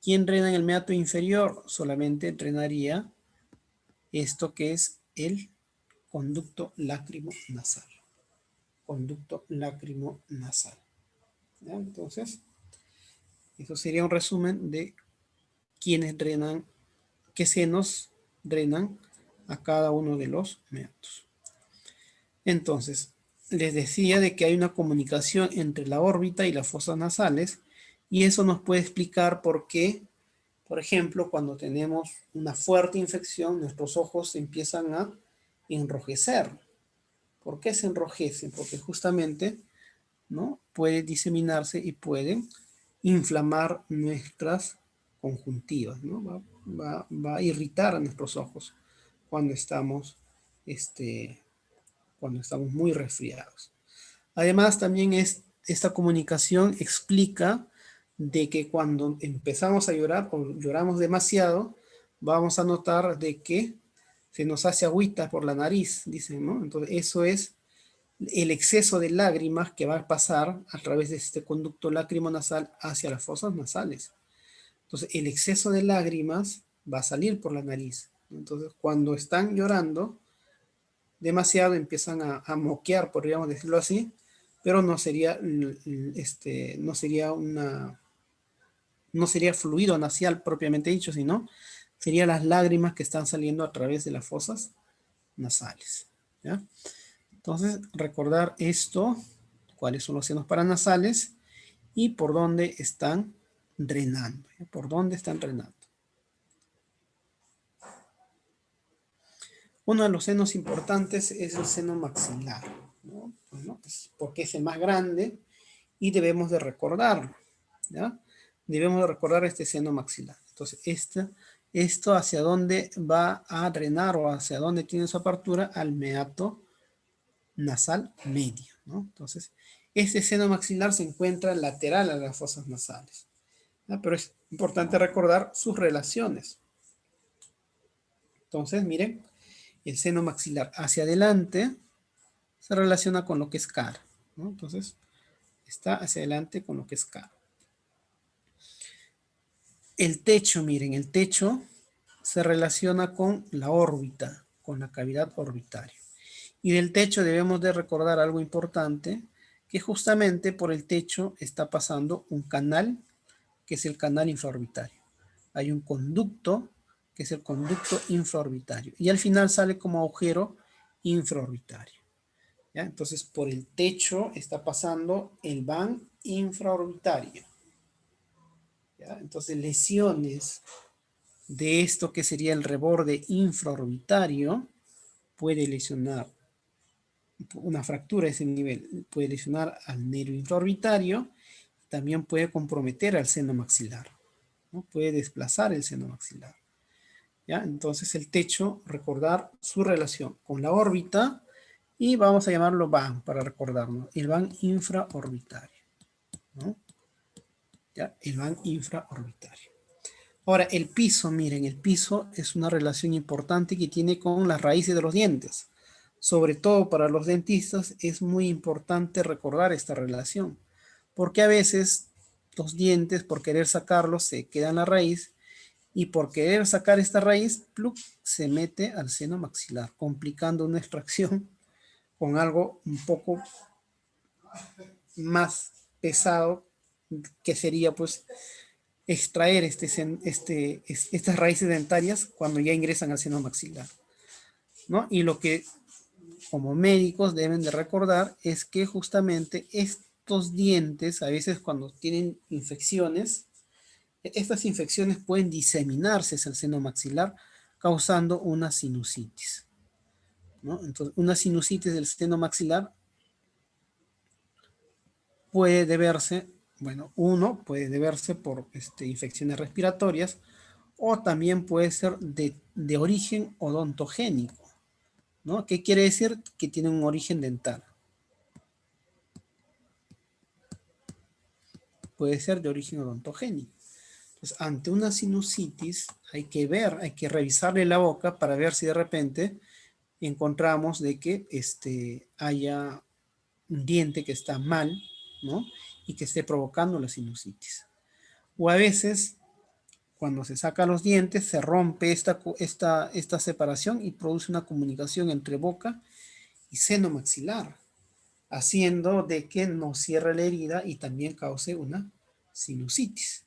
¿Quién drena en el meato inferior? Solamente drenaría esto que es el conducto lacrimonasal. Conducto lacrimonasal. ¿Ya? Entonces, eso sería un resumen de quiénes drenan, qué senos drenan a cada uno de los meatos. Entonces, les decía de que hay una comunicación entre la órbita y las fosas nasales, y eso nos puede explicar por qué, por ejemplo, cuando tenemos una fuerte infección, nuestros ojos se empiezan a enrojecer. ¿Por qué se enrojecen? Porque justamente ¿no? Puede diseminarse y pueden inflamar nuestras conjuntivas, ¿no? Va a irritar a nuestros ojos cuando estamos muy resfriados. Además, también esta comunicación explica de que cuando empezamos a llorar o lloramos demasiado, vamos a notar de que se nos hace agüita por la nariz, dicen, ¿no? Entonces, eso es el exceso de lágrimas que va a pasar a través de este conducto lacrimonasal hacia las fosas nasales. Entonces, el exceso de lágrimas va a salir por la nariz. Entonces, cuando están llorando demasiado, empiezan a moquear, podríamos decirlo así, pero no sería fluido nasal propiamente dicho, sino serían las lágrimas que están saliendo a través de las fosas nasales. ¿Ya? Entonces, recordar esto, cuáles son los senos paranasales y por dónde están drenando. ¿Ya? Por dónde están drenando. Uno de los senos importantes es el seno maxilar, ¿no? Bueno, porque es el más grande y debemos de recordarlo, ¿ya? Debemos de recordar este seno maxilar. Entonces, esto hacia dónde va a drenar o hacia dónde tiene su apertura al meato nasal medio, ¿no? Entonces, este seno maxilar se encuentra lateral a las fosas nasales, ¿ya? Pero es importante recordar sus relaciones. Entonces, miren, el seno maxilar hacia adelante se relaciona con lo que es cara, ¿no? Entonces, está hacia adelante con lo que es cara. El techo, miren, el techo se relaciona con la órbita, con la cavidad orbitaria. Y del techo debemos de recordar algo importante, que justamente por el techo está pasando un canal, que es el canal infraorbitario. Hay un conducto, que es el conducto infraorbitario. Y al final sale como agujero infraorbitario. ¿Ya? Entonces, por el techo está pasando el van infraorbitario. ¿Ya? Entonces, lesiones de esto que sería el reborde infraorbitario puede lesionar una fractura de ese nivel, puede lesionar al nervio infraorbitario, también puede comprometer al seno maxilar, ¿no? Puede desplazar el seno maxilar. ¿Ya? Entonces el techo, recordar su relación con la órbita y vamos a llamarlo van para recordarnos, el van infraorbitario, ¿no? ¿Ya? El van infraorbitario. Ahora el piso, miren, el piso es una relación importante que tiene con las raíces de los dientes. Sobre todo para los dentistas es muy importante recordar esta relación, porque a veces los dientes por querer sacarlos se quedan en la raíz y por querer sacar esta raíz, ¡pluc!, se mete al seno maxilar, complicando una extracción con algo un poco más pesado, que sería pues extraer estas raíces dentarias cuando ya ingresan al seno maxilar, ¿no? Y lo que como médicos deben de recordar es que justamente estos dientes, a veces cuando tienen infecciones, estas infecciones pueden diseminarse hacia el seno maxilar causando una sinusitis, ¿no? Entonces, una sinusitis del seno maxilar puede deberse, bueno, uno puede deberse por infecciones respiratorias o también puede ser de origen odontogénico, ¿no? ¿Qué quiere decir? Que tiene un origen dental. Puede ser de origen odontogénico. Entonces, ante una sinusitis hay que ver, hay que revisarle la boca para ver si de repente encontramos de que haya un diente que está mal, ¿no? Y que esté provocando la sinusitis. O a veces, cuando se sacan los dientes, se rompe esta separación y produce una comunicación entre boca y seno maxilar, haciendo de que no cierre la herida y también cause una sinusitis.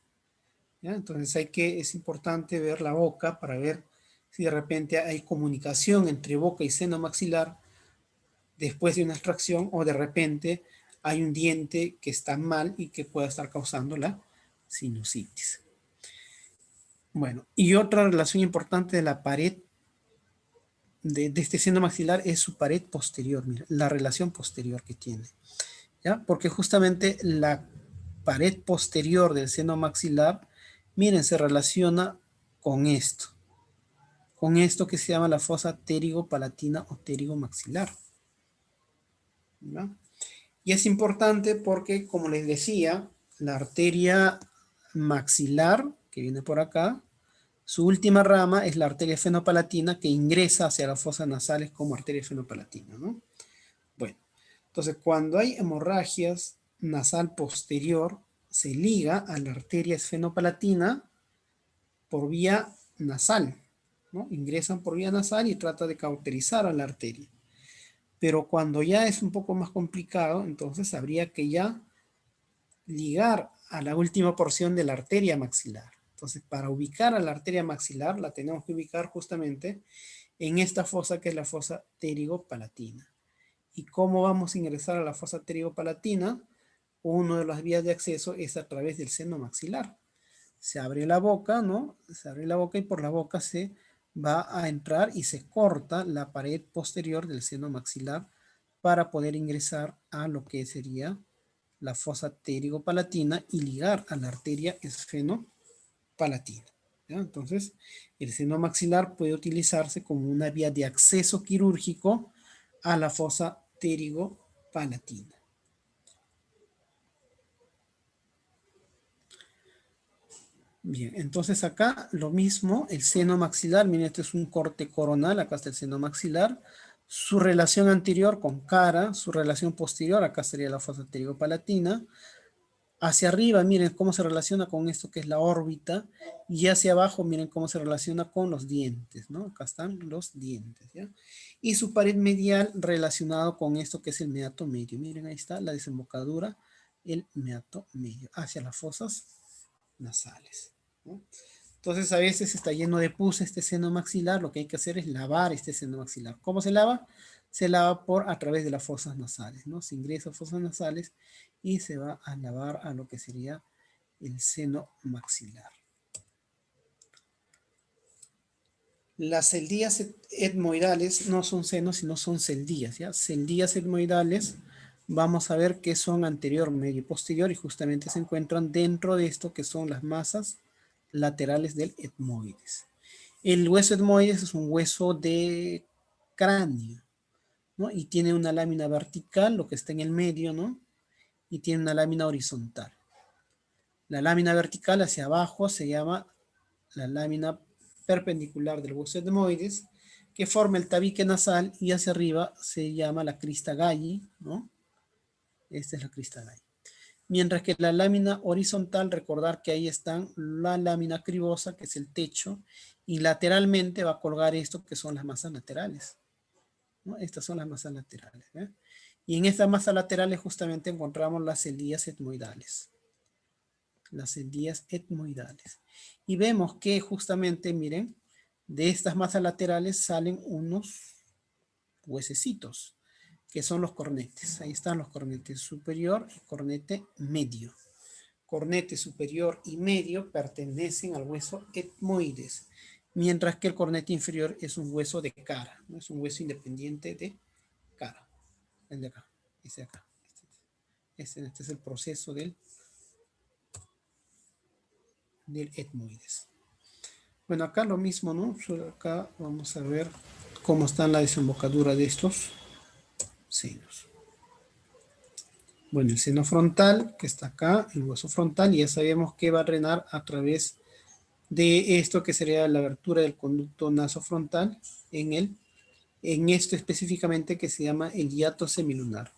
¿Ya? Entonces es importante ver la boca para ver si de repente hay comunicación entre boca y seno maxilar después de una extracción o de repente hay un diente que está mal y que pueda estar causando la sinusitis. Bueno, y otra relación importante de la pared de este seno maxilar es su pared posterior, mira, la relación posterior que tiene. ¿ya? Porque justamente la pared posterior del seno maxilar, miren, se relaciona con esto que se llama la fosa pterygo-palatina o pterygo-maxilar, ¿ya? Y es importante porque, como les decía, la arteria maxilar, que viene por acá, su última rama es la arteria fenopalatina que ingresa hacia las fosas nasales como arteria fenopalatina, ¿no? Bueno, entonces cuando hay hemorragias nasal posterior, se liga a la arteria esfenopalatina por vía nasal, ¿no? Ingresan por vía nasal y trata de cauterizar a la arteria. Pero cuando ya es un poco más complicado, entonces habría que ya ligar a la última porción de la arteria maxilar. Entonces, para ubicar a la arteria maxilar, la tenemos que ubicar justamente en esta fosa que es la fosa pterygo-palatina. ¿Y cómo vamos a ingresar a la fosa pterygo-palatina? Una de las vías de acceso es a través del seno maxilar. Se abre la boca, ¿no? Se abre la boca y por la boca se va a entrar y se corta la pared posterior del seno maxilar para poder ingresar a lo que sería la fosa pterygo-palatina y ligar a la arteria esfenopalatina, ¿ya? Entonces, el seno maxilar puede utilizarse como una vía de acceso quirúrgico a la fosa pterygo-palatina. Bien, entonces acá lo mismo, el seno maxilar, miren, este es un corte coronal, acá está el seno maxilar, su relación anterior con cara, su relación posterior, acá sería la fosa pterygo-palatina, hacia arriba, miren cómo se relaciona con esto que es la órbita, y hacia abajo, miren cómo se relaciona con los dientes, ¿no? Acá están los dientes, ¿ya? Y su pared medial relacionado con esto que es el meato medio, miren, ahí está la desembocadura, el meato medio, hacia las fosas nasales, ¿no? Entonces a veces está lleno de pus este seno maxilar, lo que hay que hacer es lavar este seno maxilar. ¿Cómo se lava? Se lava a través de las fosas nasales, ¿no? Se ingresa a fosas nasales y se va a lavar a lo que sería el seno maxilar. Las celdías etmoidales no son senos, sino son celdías, ¿ya? Celdías etmoidales, vamos a ver que son anterior, medio y posterior, y justamente se encuentran dentro de esto que son las masas laterales del etmoides. El hueso etmoides es un hueso de cráneo, ¿no? Y tiene una lámina vertical, lo que está en el medio, ¿no? Y tiene una lámina horizontal. La lámina vertical hacia abajo se llama la lámina perpendicular del hueso etmoides, que forma el tabique nasal, y hacia arriba se llama la crista galli, ¿no? Esta es la crista galli. Mientras que la lámina horizontal, recordar que ahí están la lámina cribosa, que es el techo, y lateralmente va a colgar esto que son las masas laterales, ¿no? Estas son las masas laterales, ¿eh? Y en estas masas laterales justamente encontramos las celdías etmoidales. Las celdías etmoidales. Y vemos que justamente, miren, de estas masas laterales salen unos huesecitos, que son los cornetes. Ahí están los cornetes superior y cornete medio. Cornete superior y medio pertenecen al hueso etmoides, mientras que el cornete inferior es un hueso de cara, no es un hueso independiente de cara. El de acá, este de acá. Este es el proceso del etmoides. Bueno, acá lo mismo, ¿no? Solo acá vamos a ver cómo está la desembocadura de estos senos. Bueno, el seno frontal, que está acá, el hueso frontal, y ya sabemos que va a drenar a través de esto que sería la abertura del conducto nasofrontal en esto específicamente que se llama el hiato semilunar.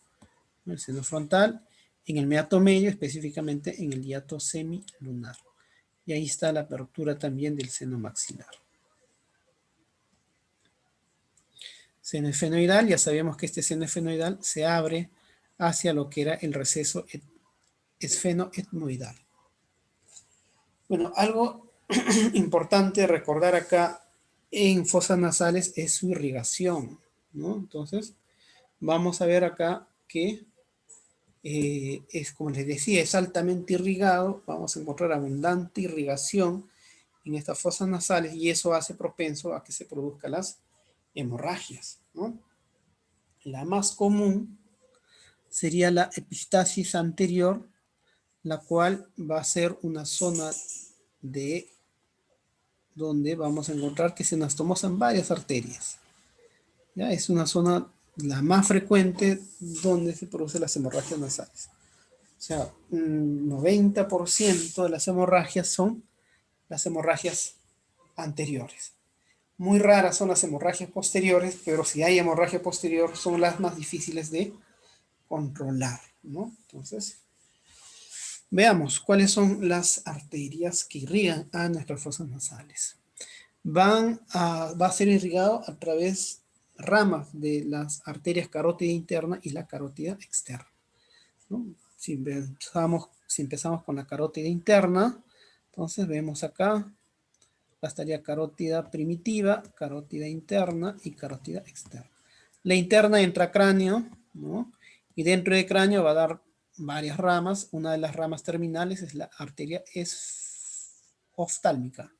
El seno frontal, en el meato medio, específicamente en el hiato semilunar. Y ahí está la apertura también del seno maxilar. Seno esfenoidal, ya sabemos que este seno esfenoidal se abre hacia lo que era el receso esfenoetmoidal. Bueno, algo importante recordar acá en fosas nasales es su irrigación, ¿no? Entonces, vamos a ver acá que es, como les decía, es altamente irrigado. Vamos a encontrar abundante irrigación en estas fosas nasales y eso hace propenso a que se produzcan las hemorragias, ¿no? La más común sería la epistasis anterior, la cual va a ser una zona de donde vamos a encontrar que se anastomosan varias arterias. ¿Ya? Es una zona la más frecuente donde se producen las hemorragias nasales. O sea, un 90% de las hemorragias son las hemorragias anteriores. Muy raras son las hemorragias posteriores, pero si hay hemorragia posterior son las más difíciles de controlar, ¿no? Entonces, veamos cuáles son las arterias que irrigan a nuestras fosas nasales. Va a ser irrigado a través ramas de las arterias carótida interna y la carótida externa, ¿no? Si empezamos con la carótida interna, entonces vemos acá la arteria carótida primitiva, carótida interna y carótida externa. La interna entra a cráneo, ¿no? Y dentro de cráneo va a dar varias ramas. Una de las ramas terminales es la arteria oftálmica.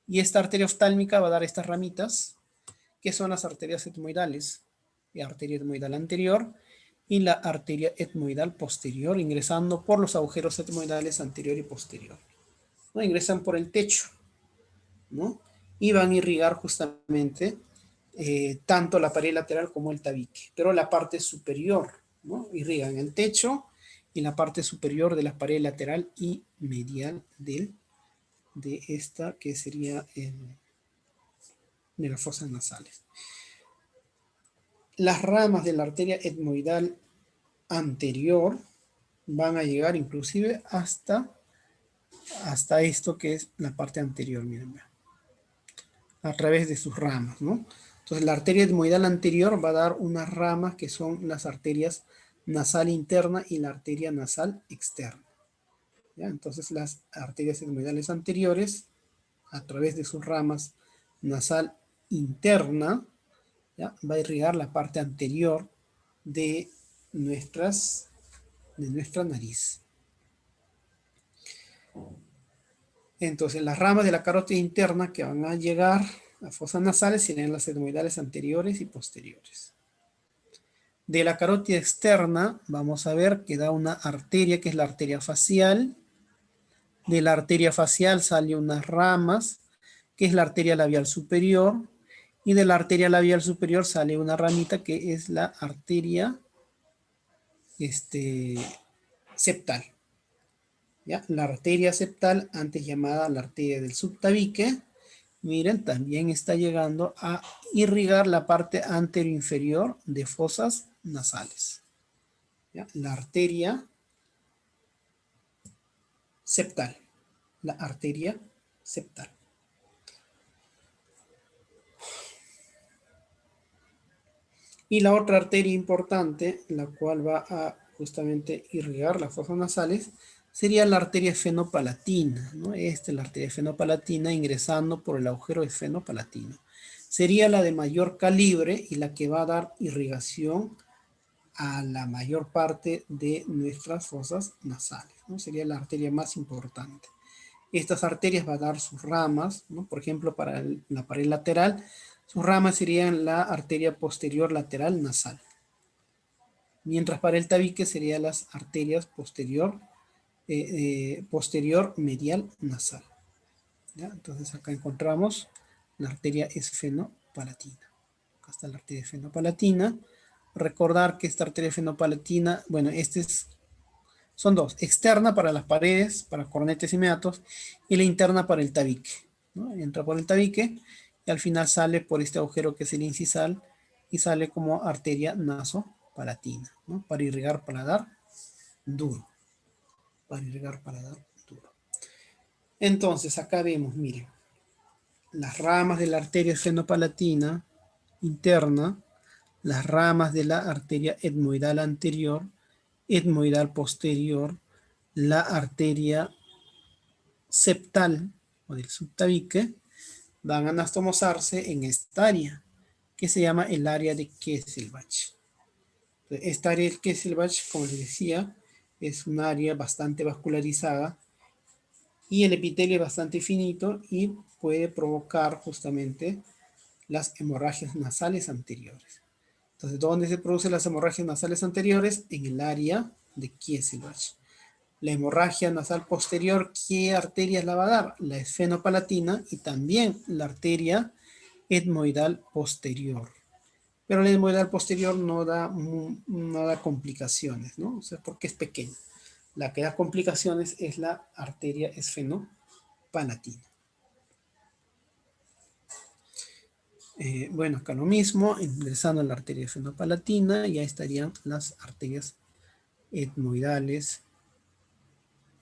Y esta arteria oftálmica va a dar estas ramitas, que son las arterias etmoidales. La arteria etmoidal anterior y la arteria etmoidal posterior, ingresando por los agujeros etmoidales anterior y posterior, ¿no? Ingresan por el techo, ¿no? Y van a irrigar justamente tanto la pared lateral como el tabique, pero la parte superior, ¿no? Irrigan el techo y la parte superior de la pared lateral y medial de esta que sería de las fosas nasales. Las ramas de la arteria etmoidal anterior van a llegar inclusive hasta esto que es la parte anterior, miren, a través de sus ramas, ¿no? Entonces la arteria etmoidal anterior va a dar unas ramas que son las arterias nasal interna y la arteria nasal externa, ¿ya? Entonces las arterias etmoidales anteriores, a través de sus ramas nasal interna, ¿ya? Va a irrigar la parte anterior de nuestra nariz. Entonces las ramas de la carótida interna que van a llegar a fosas nasales serían las etmoidales anteriores y posteriores. De la carótida externa vamos a ver que da una arteria que es la arteria facial. De la arteria facial sale unas ramas que es la arteria labial superior. Y de la arteria labial superior sale una ramita que es la arteria septal. ¿Ya? La arteria septal, antes llamada la arteria del subtabique, miren, también está llegando a irrigar la parte anteroinferior de fosas nasales. ¿Ya? La arteria septal. La arteria septal. Y la otra arteria importante, la cual va a justamente irrigar las fosas nasales, sería la arteria esfenopalatina, ¿no? Esta es la arteria esfenopalatina ingresando por el agujero esfenopalatino. Sería la de mayor calibre y la que va a dar irrigación a la mayor parte de nuestras fosas nasales, ¿no? Sería la arteria más importante. Estas arterias van a dar sus ramas, ¿no? Por ejemplo, para la pared lateral, sus ramas serían la arteria posterior lateral nasal. Mientras para el tabique serían las arterias posterior medial nasal. ¿Ya? Entonces acá encontramos la arteria esfenopalatina. Acá está la arteria esfenopalatina. Recordar que esta arteria esfenopalatina, bueno, son dos. Externa para las paredes, para cornetes y meatos, y la interna para el tabique, ¿no? Entra por el tabique y al final sale por este agujero que es el incisal y sale como arteria nasopalatina, ¿no? Para irrigar paladar duro. Para irrigar paladar duro. Entonces acá vemos, miren, las ramas de la arteria esfenopalatina interna, las ramas de la arteria etmoidal anterior, etmoidal posterior, la arteria septal o del subtabique, van a anastomosarse en esta área, que se llama el área de Kesselbach. Esta área de Kesselbach, como les decía, es un área bastante vascularizada y el epitelio es bastante finito y puede provocar justamente las hemorragias nasales anteriores. Entonces, ¿dónde se producen las hemorragias nasales anteriores? En el área de Kieselbach. La hemorragia nasal posterior, ¿qué arterias la va a dar? La esfenopalatina y también la arteria etmoidal posterior. Pero la etmoidal posterior no da complicaciones, ¿no? O sea, porque es pequeña. La que da complicaciones es la arteria esfenopalatina. Bueno, acá lo mismo, ingresando en la arteria esfenopalatina, ya estarían las arterias etmoidales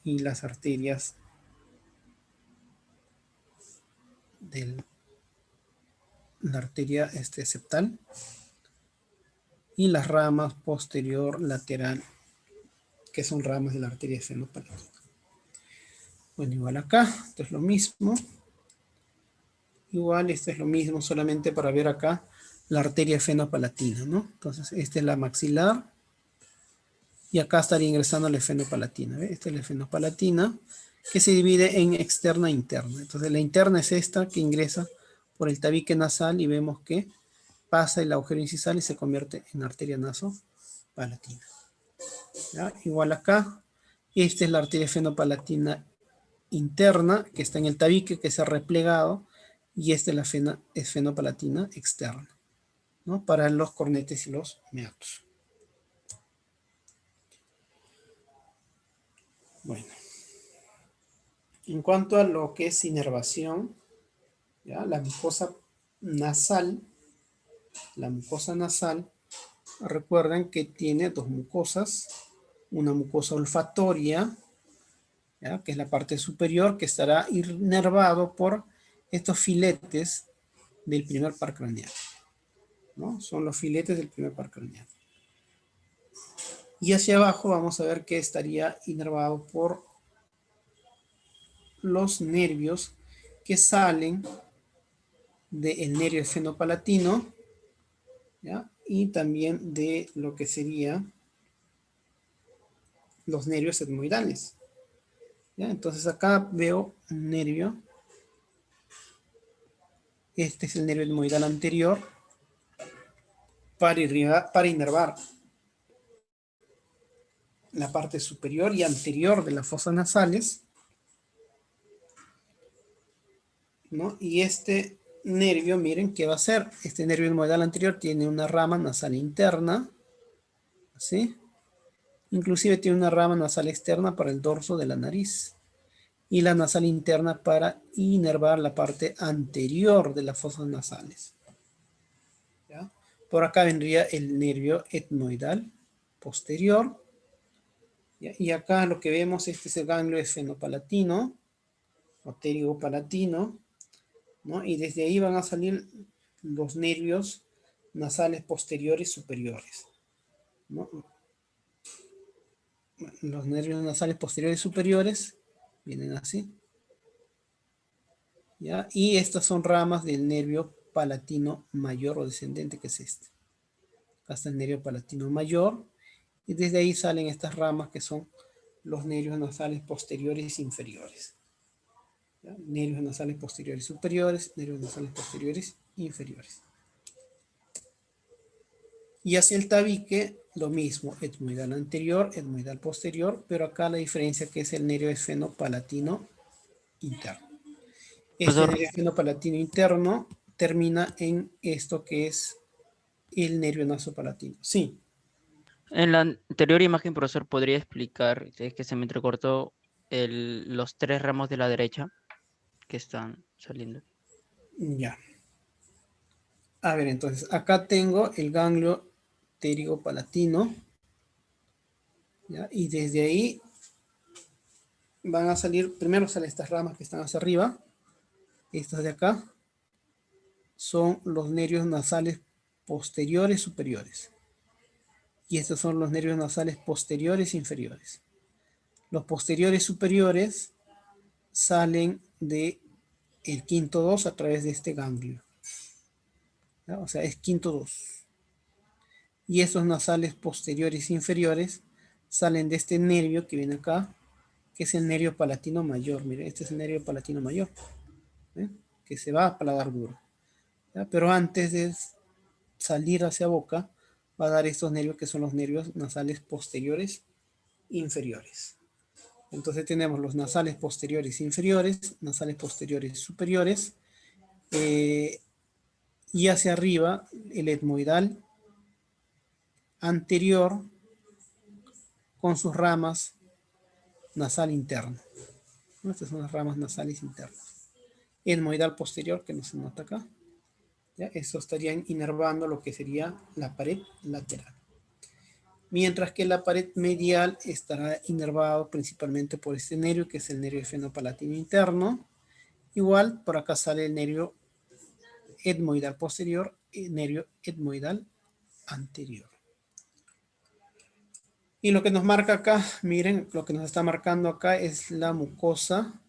y las arterias de la arteria septal y las ramas posterior lateral, que son ramas de la arteria esfenopalatina. Bueno, igual acá, esto es lo mismo. Igual, esto es lo mismo, solamente para ver acá la arteria esfenopalatina, ¿no? Entonces, esta es la maxilar. Y acá estaría ingresando la esfenopalatina. ¿Ve? Esta es la esfenopalatina, que se divide en externa e interna. Entonces, la interna es esta que ingresa por el tabique nasal y vemos que pasa el agujero incisal y se convierte en arteria nasopalatina. ¿Ya? Igual acá, esta es la arteria esfenopalatina interna, que está en el tabique, que se ha replegado. Y esta es la esfenopalatina externa, ¿no? Para los cornetes y los meatos. Bueno. En cuanto a lo que es inervación, ¿ya? La mucosa nasal, recuerden que tiene dos mucosas. Una mucosa olfatoria, ¿ya? Que es la parte superior, que estará inervado por estos filetes del primer par craneal, ¿no? Son los filetes del primer par craneal. Y hacia abajo vamos a ver que estaría inervado por los nervios que salen del nervio esfenopalatino, ¿ya? Y también de lo que sería los nervios etmoidales, ¿ya? Entonces acá veo un nervio. Este es el nervio etmoidal anterior para inervar la parte superior y anterior de las fosas nasales, ¿no? Y este nervio, miren, ¿qué va a hacer? Este nervio etmoidal anterior tiene una rama nasal interna, ¿sí? Inclusive tiene una rama nasal externa para el dorso de la nariz. Y la nasal interna para inervar la parte anterior de las fosas nasales. ¿Ya? Por acá vendría el nervio etmoidal posterior. ¿Ya? Y acá lo que vemos, este es el ganglio esfenopalatino, o pterigopalatino, ¿no? Y desde ahí van a salir los nervios nasales posteriores superiores, ¿no? Los nervios nasales posteriores superiores vienen así, ¿ya? Y estas son ramas del nervio palatino mayor o descendente, que es este. Acá está el nervio palatino mayor, y desde ahí salen estas ramas que son los nervios nasales posteriores inferiores. ¿Ya? Nervios nasales posteriores superiores, nervios nasales posteriores inferiores. Y hacia el tabique, lo mismo, etmoidal anterior, etmoidal posterior, pero acá la diferencia que es el nervio esfenopalatino interno. Este nervio esfenopalatino interno termina en esto que es el nervio nasopalatino. Sí. En la anterior imagen, profesor, ¿podría explicar, es que se me entrecortó, los tres ramos de la derecha que están saliendo? Ya. A ver, entonces, acá tengo el ganglio pterigopalatino, ¿ya? Y desde ahí van a salir, primero salen estas ramas que están hacia arriba. Estas de acá son los nervios nasales posteriores superiores. Y estos son los nervios nasales posteriores inferiores. Los posteriores superiores salen de el quinto 2 a través de este ganglio. ¿Ya? O sea, es quinto 2. Y estos nasales posteriores inferiores salen de este nervio que viene acá, que es el nervio palatino mayor. Miren, este es el nervio palatino mayor, ¿eh? Que se va a paladar duro. ¿Ya? Pero antes de salir hacia boca, va a dar estos nervios que son los nervios nasales posteriores inferiores. Entonces tenemos los nasales posteriores inferiores, nasales posteriores superiores, y hacia arriba el etmoidal anterior con sus ramas nasal interna. Estas son las ramas nasales internas. Etmoidal posterior, que no se nota acá. ¿Ya? Eso estarían inervando lo que sería la pared lateral. Mientras que la pared medial estará inervado principalmente por este nervio, que es el nervio efenopalatino interno. Igual, por acá sale el nervio etmoidal posterior y nervio etmoidal anterior. Y lo que nos marca acá, miren, lo que nos está marcando acá es la mucosa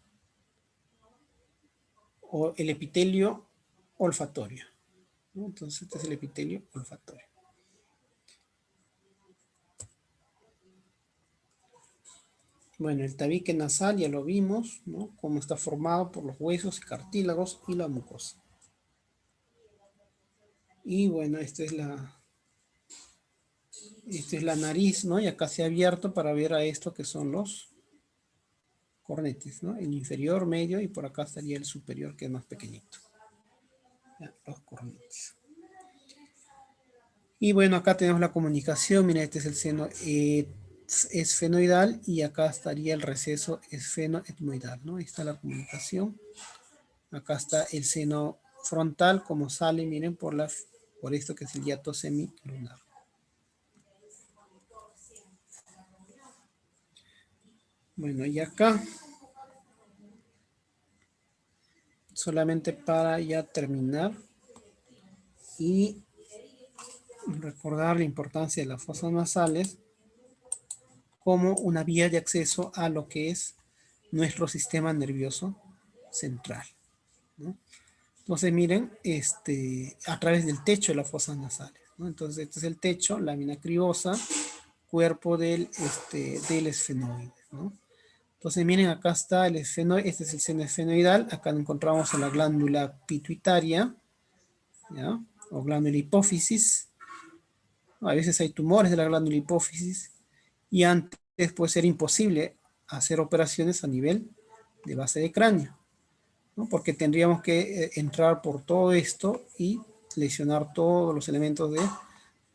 o el epitelio olfatorio, ¿no? Entonces este es el epitelio olfatorio. Bueno, el tabique nasal ya lo vimos, ¿no? Cómo está formado por los huesos y cartílagos y la mucosa. Y bueno, esta es la nariz, ¿no? Y acá se ha abierto para ver a esto que son los cornetes, ¿no? El inferior, medio, y por acá estaría el superior, que es más pequeñito. Ya, los cornetes. Y bueno, acá tenemos la comunicación. Mira, este es el seno esfenoidal y acá estaría el receso esfenoetmoidal, ¿no? Ahí está la comunicación. Acá está el seno frontal, como sale, miren, por esto que es el hiato semilunar. Bueno, y acá, solamente para ya terminar y recordar la importancia de las fosas nasales como una vía de acceso a lo que es nuestro sistema nervioso central, ¿no? Entonces miren, a través del techo de las fosas nasales, ¿no? Entonces este es el techo, lámina cribosa, cuerpo del esfenoide, ¿no? Entonces miren, acá está el esfenoide, este es el seno esfenoidal, acá encontramos a la glándula pituitaria, ¿ya? O glándula hipófisis. A veces hay tumores de la glándula hipófisis y antes puede ser imposible hacer operaciones a nivel de base de cráneo, ¿no? Porque tendríamos que entrar por todo esto y lesionar todos los elementos de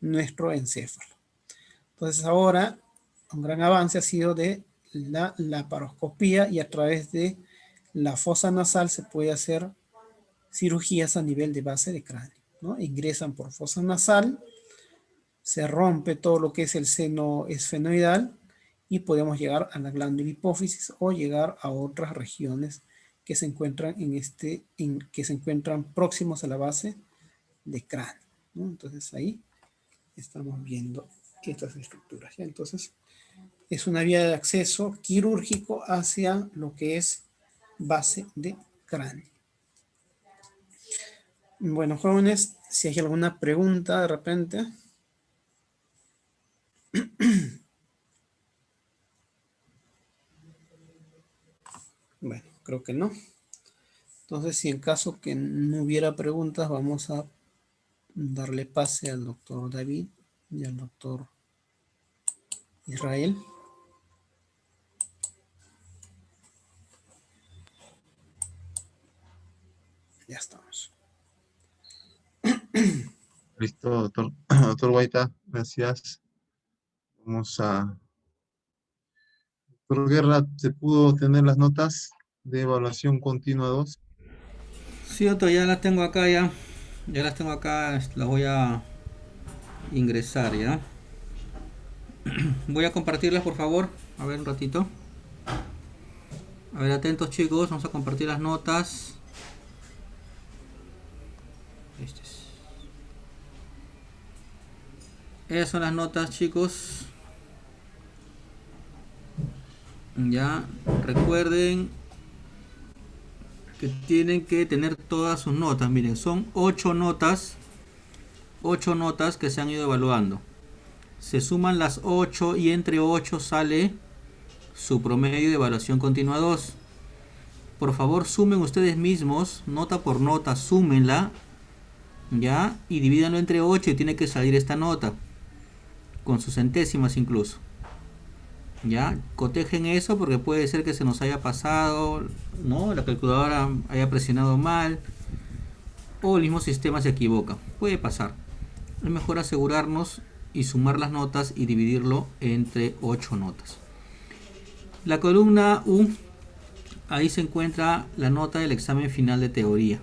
nuestro encéfalo. Entonces ahora un gran avance ha sido de la laparoscopía y a través de la fosa nasal se puede hacer cirugías a nivel de base de cráneo, ¿no? Ingresan por fosa nasal, se rompe todo lo que es el seno esfenoidal y podemos llegar a la glándula hipófisis o llegar a otras regiones que se encuentran que se encuentran próximos a la base de cráneo, ¿no? Entonces ahí estamos viendo estas estructuras, ¿ya? Entonces es una vía de acceso quirúrgico hacia lo que es base de cráneo. Bueno, jóvenes, si hay alguna pregunta de repente. Bueno, creo que no. Entonces, si en caso que no hubiera preguntas, vamos a darle pase al doctor David y al doctor Israel. Ya estamos. Listo, doctor. Doctor Guaita, gracias. Vamos a... Doctor Guerra, ¿se pudo tener las notas de evaluación continua 2? Sí, doctor, ya las tengo acá ya. Ya las tengo acá, las voy a ingresar ya. Voy a compartirlas, por favor. A ver un ratito. A ver, atentos chicos, vamos a compartir las notas. Esas son las notas, chicos. Ya, recuerden que tienen que tener todas sus notas. Miren, son 8 notas. 8 notas que se han ido evaluando. Se suman las 8 y entre 8 sale su promedio de evaluación continua 2. Por favor, sumen ustedes mismos, nota por nota, súmenla, ¿ya? Y divídanlo entre 8 y tiene que salir esta nota. con sus centésimas incluso. Ya, cotejen eso porque puede ser que se nos haya pasado, ¿no? La calculadora haya presionado mal o el mismo sistema se equivoca. Puede pasar. Es mejor asegurarnos y sumar las notas y dividirlo entre 8 notas. La columna U, ahí se encuentra la nota del examen final de teoría.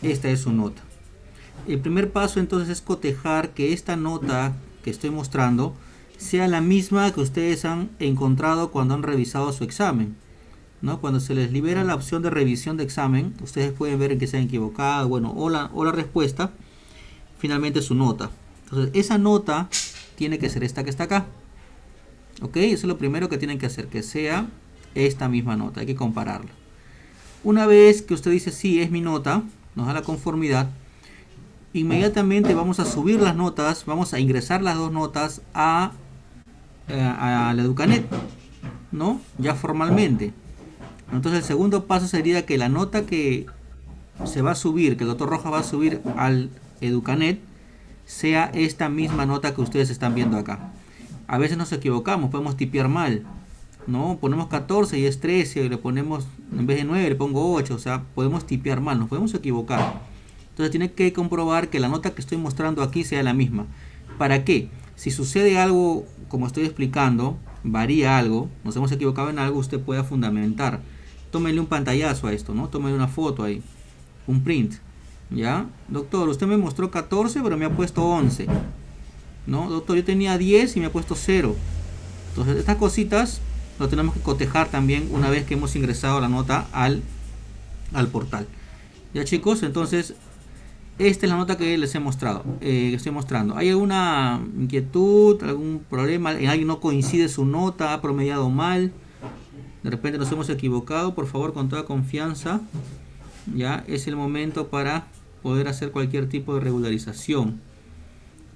Esta es su nota. El primer paso entonces es cotejar que esta nota que estoy mostrando sea la misma que ustedes han encontrado cuando han revisado su examen, ¿no? Cuando se les libera la opción de revisión de examen, ustedes pueden ver en qué se han equivocado, bueno, o la respuesta, finalmente su nota. Entonces esa nota tiene que ser esta que está acá. Ok, eso es lo primero que tienen que hacer, que sea esta misma nota, hay que compararla. Una vez que usted dice sí, es mi nota, nos da la conformidad, inmediatamente vamos a subir las notas, vamos a ingresar las dos notas a la Educanet, ¿no? Ya formalmente. Entonces el segundo paso sería que la nota que se va a subir, que el doctor Rojas va a subir al Educanet, sea esta misma nota que ustedes están viendo acá. A veces nos equivocamos, podemos tipear mal, ¿no? Ponemos 14 y es 13, y le ponemos, en vez de 9 le pongo 8, o sea, podemos tipear mal, nos podemos equivocar. Entonces tiene que comprobar que la nota que estoy mostrando aquí sea la misma. ¿Para qué? Si sucede algo, como estoy explicando, varía algo, nos hemos equivocado en algo, usted pueda fundamentar. Tómenle un pantallazo a esto, ¿no? Tómenle una foto ahí, un print. ¿Ya? Doctor, usted me mostró 14, pero me ha puesto 11. ¿No? Doctor, yo tenía 10 y me ha puesto 0. Entonces, estas cositas lo tenemos que cotejar también una vez que hemos ingresado la nota al portal. Ya, chicos, entonces esta es la nota que les he mostrado, que estoy mostrando. ¿Hay alguna inquietud, algún problema? ¿En alguien no coincide su nota? ¿Ha promediado mal? De repente nos hemos equivocado. Por favor, con toda confianza, ya es el momento para poder hacer cualquier tipo de regularización.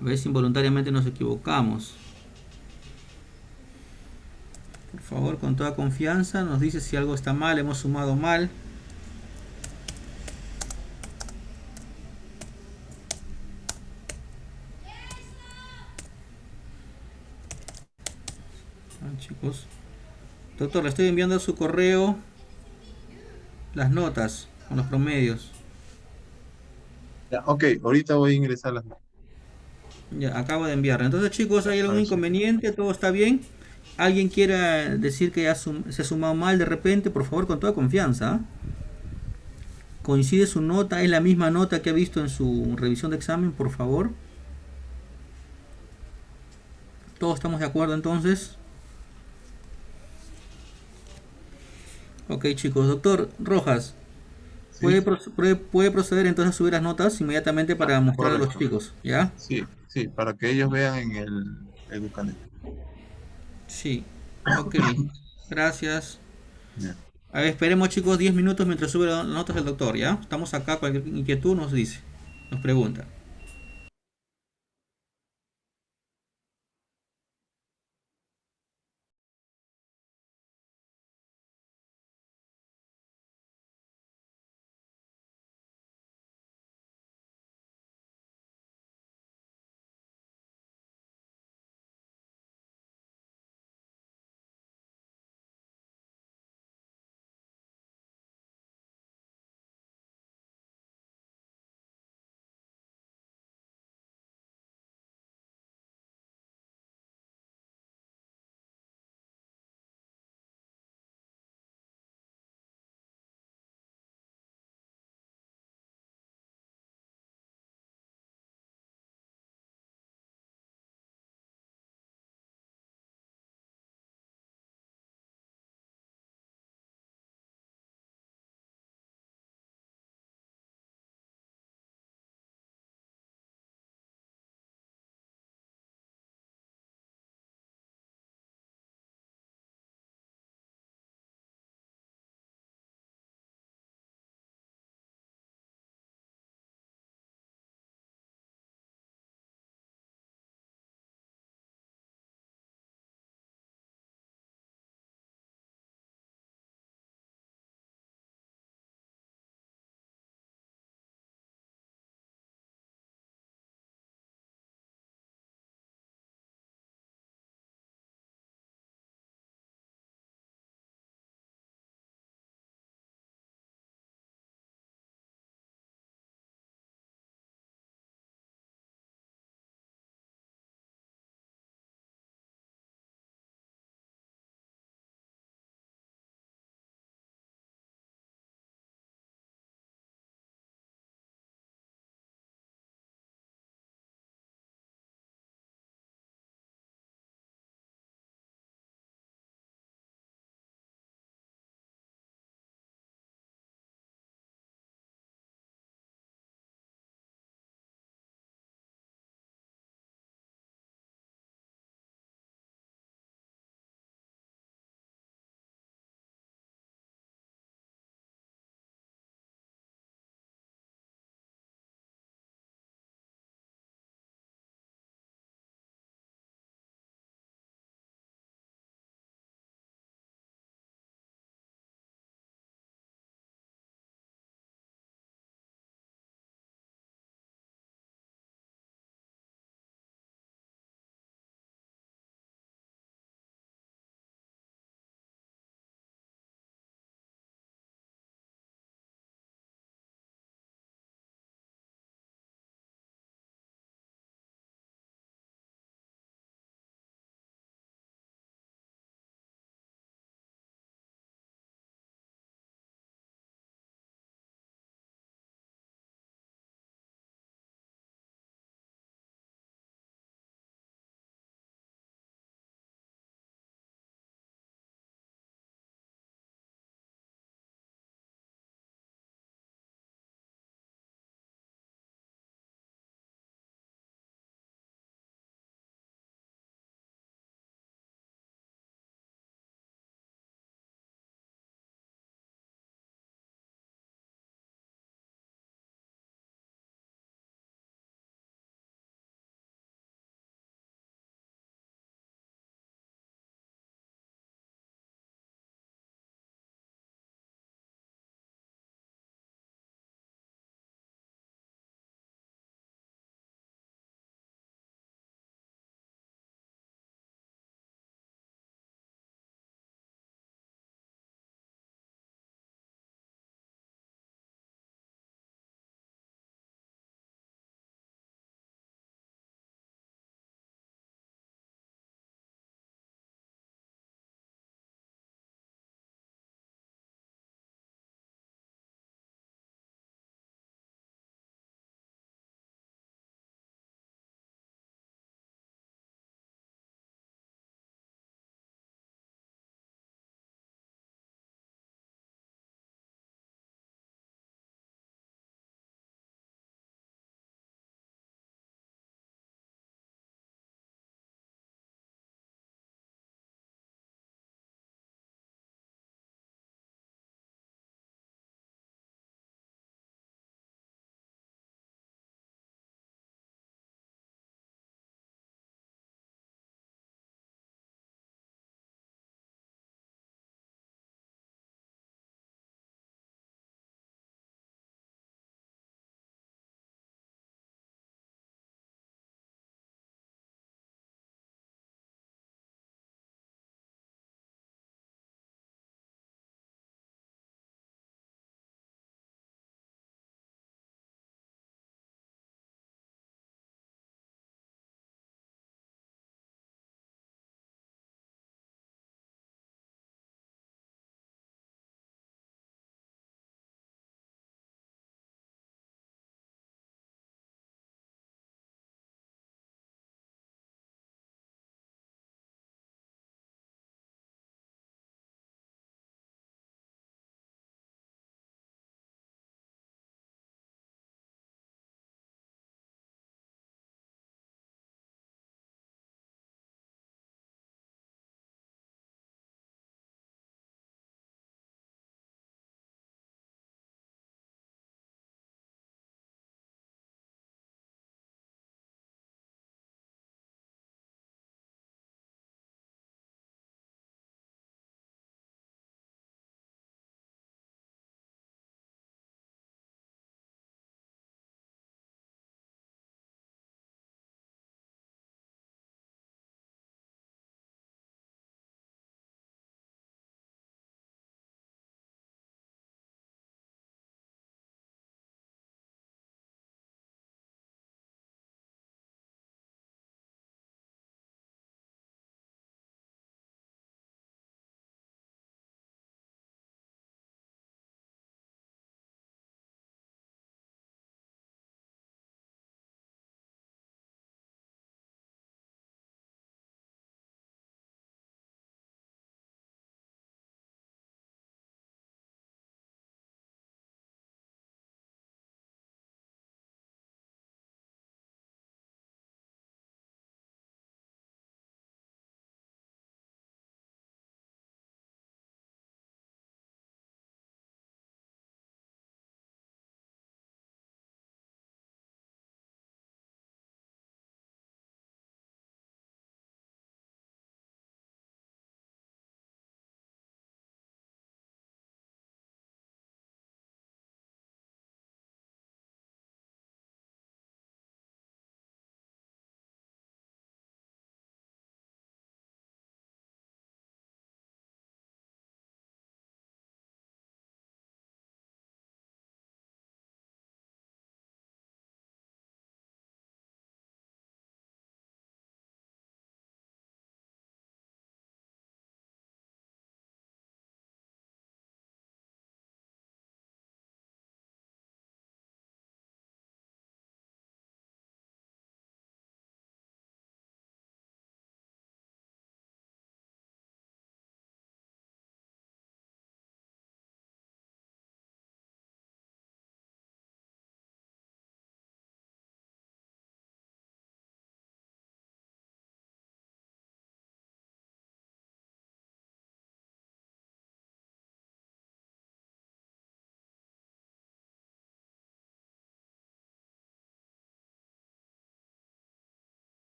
A ver si involuntariamente nos equivocamos. Por favor, con toda confianza, nos dice si algo está mal, hemos sumado mal. Chicos, doctor, le estoy enviando a su correo las notas con los promedios. Ya, ok, ahorita voy a ingresar las notas. Ya, acabo de enviar. Entonces, chicos, ¿hay algún A ver si- inconveniente? ¿Todo está bien? ¿Alguien quiera decir que se ha sumado mal de repente? Por favor, con toda confianza. ¿Coincide su nota? ¿Es la misma nota que ha visto en su revisión de examen? Por favor. ¿Todos estamos de acuerdo entonces? Ok, chicos. Doctor Rojas, Sí, puede proceder entonces a subir las notas inmediatamente para mostrar a los correcto. chicos, ¿ya? Sí, sí, para que ellos vean en el Educanet. Sí. Ok. Gracias. Ya. A ver, esperemos, chicos, 10 minutos mientras sube las notas del doctor, ¿ya? Estamos acá, cualquier inquietud nos dice, nos pregunta.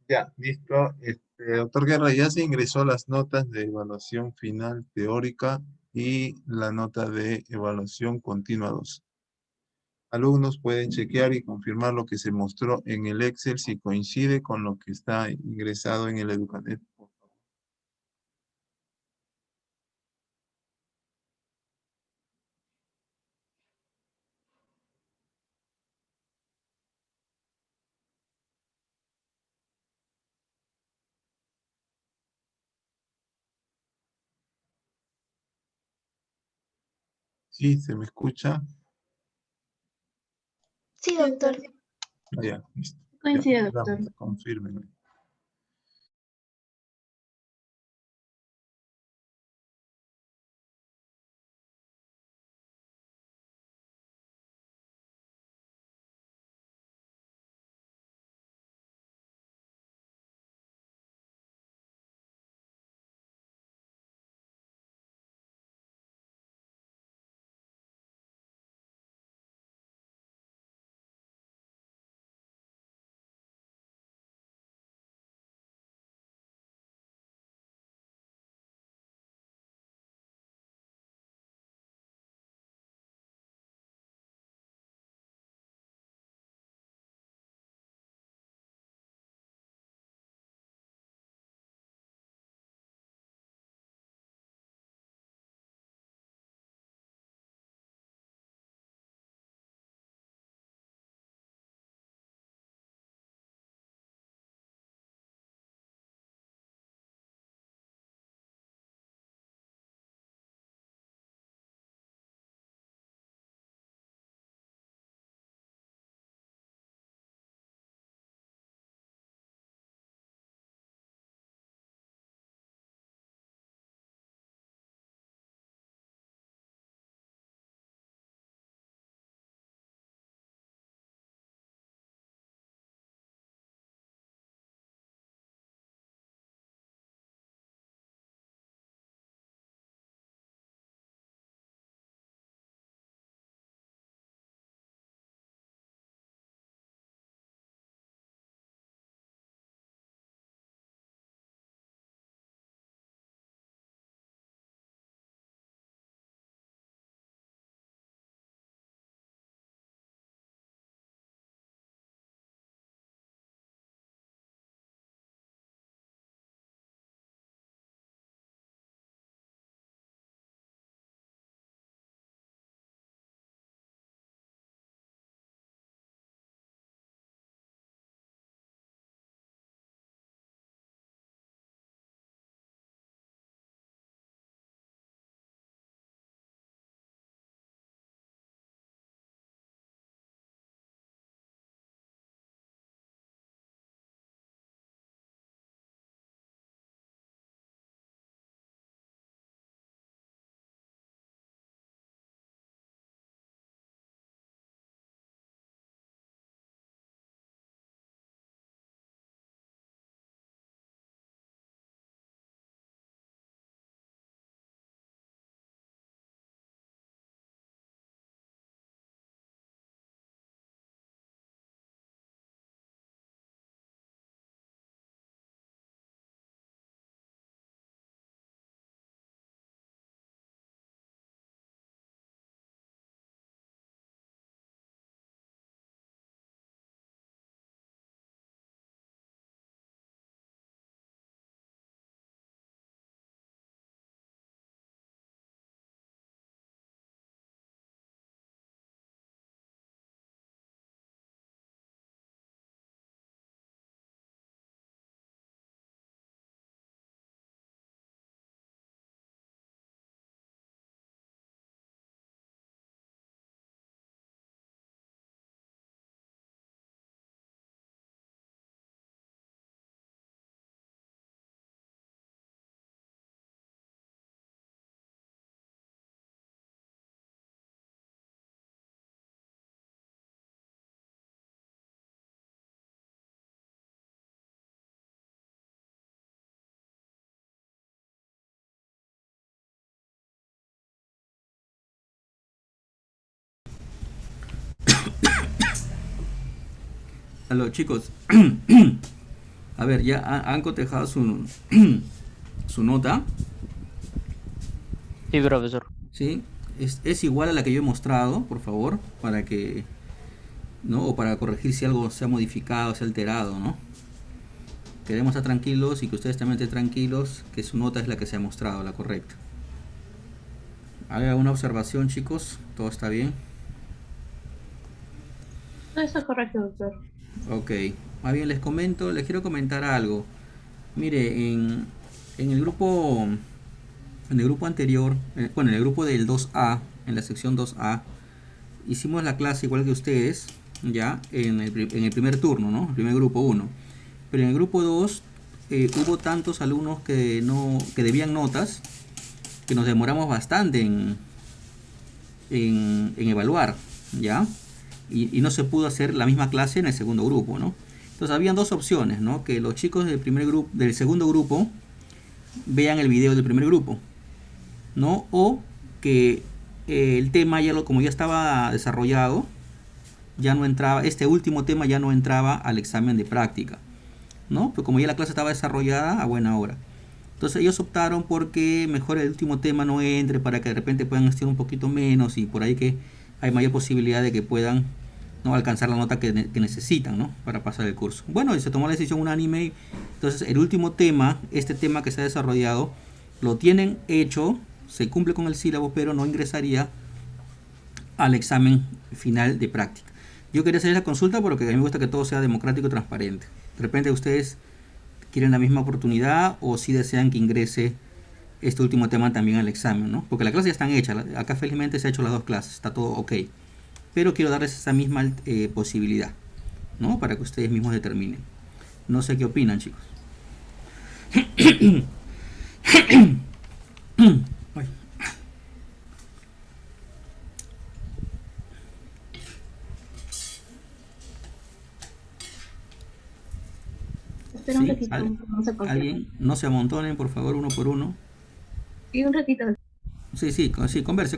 Ya, listo. Doctor Guerra, ya se ingresó las notas de evaluación final teórica y la nota de evaluación continua 2. Alumnos pueden chequear y confirmar lo que se mostró en el Excel si coincide con lo que está ingresado en el Educanet. Sí, se me escucha. Sí, Sí, doctor. doctor. Ah, ya, listo. Ya, Coincide, doctor. damos, confirmen. Aló, chicos. A ver, ya han cotejado su, su nota, Sí, profesor. ¿sí? Es igual a la que yo he mostrado, por favor, para que, ¿no? O para corregir si algo se ha modificado, se ha alterado, ¿no? Queremos estar tranquilos y que ustedes también estén tranquilos, que su nota es la que se ha mostrado, la correcta. ¿Hay alguna observación, chicos? ¿Todo está bien? No, eso es correcto, doctor. Ok. Más bien les comento, les quiero comentar algo. Mire, en el grupo anterior, bueno, en el grupo del 2A, en la sección 2A, hicimos la clase igual que ustedes, ya, en el primer turno, ¿no? El primer grupo 1. Pero en el grupo 2 hubo tantos alumnos que debían notas, que nos demoramos bastante en evaluar, ¿ya? Y no se pudo hacer la misma clase en el segundo grupo, ¿no? Entonces habían dos opciones, ¿no? Que los chicos del segundo grupo vean el video del primer grupo, ¿no? O que el tema como ya estaba desarrollado, ya no entraba, este último tema ya no entraba al examen de práctica, ¿no? Pero como ya la clase estaba desarrollada a buena hora. Entonces ellos optaron porque mejor el último tema no entre, para que de repente puedan estudiar un poquito menos y por ahí que hay mayor posibilidad de que puedan, ¿no?, alcanzar la nota que necesitan, ¿no?, para pasar el curso. Bueno, y se tomó la decisión unánime. Entonces el último tema, este tema que se ha desarrollado, lo tienen hecho, se cumple con el sílabo, pero no ingresaría al examen final de práctica. Yo quería hacer la consulta porque a mí me gusta que todo sea democrático y transparente. De repente ustedes quieren la misma oportunidad o si desean que ingrese este último tema también al examen, ¿no? Porque las clases ya están hechas. Acá felizmente se ha hecho las dos clases, está todo ok. Pero quiero darles esa misma posibilidad, ¿no? Para que ustedes mismos determinen. No sé qué opinan, chicos. Ay. Espera un Sí, ratito, vamos a confirmar. alguien, no se amontonen, por favor, uno por uno. Y un ratito. Sí, converse.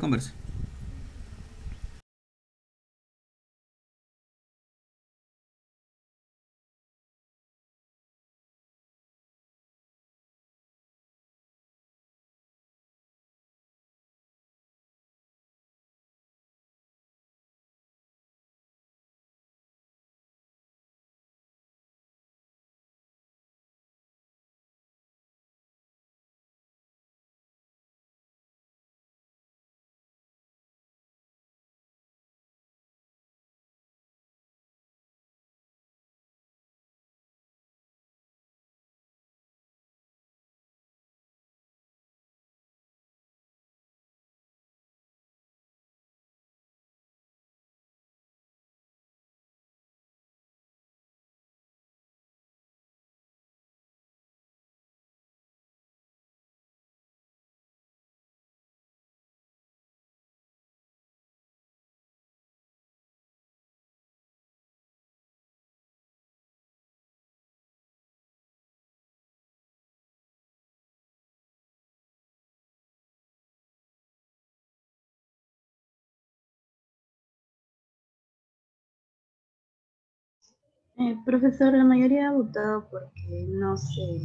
Profesor, la mayoría ha votado porque no se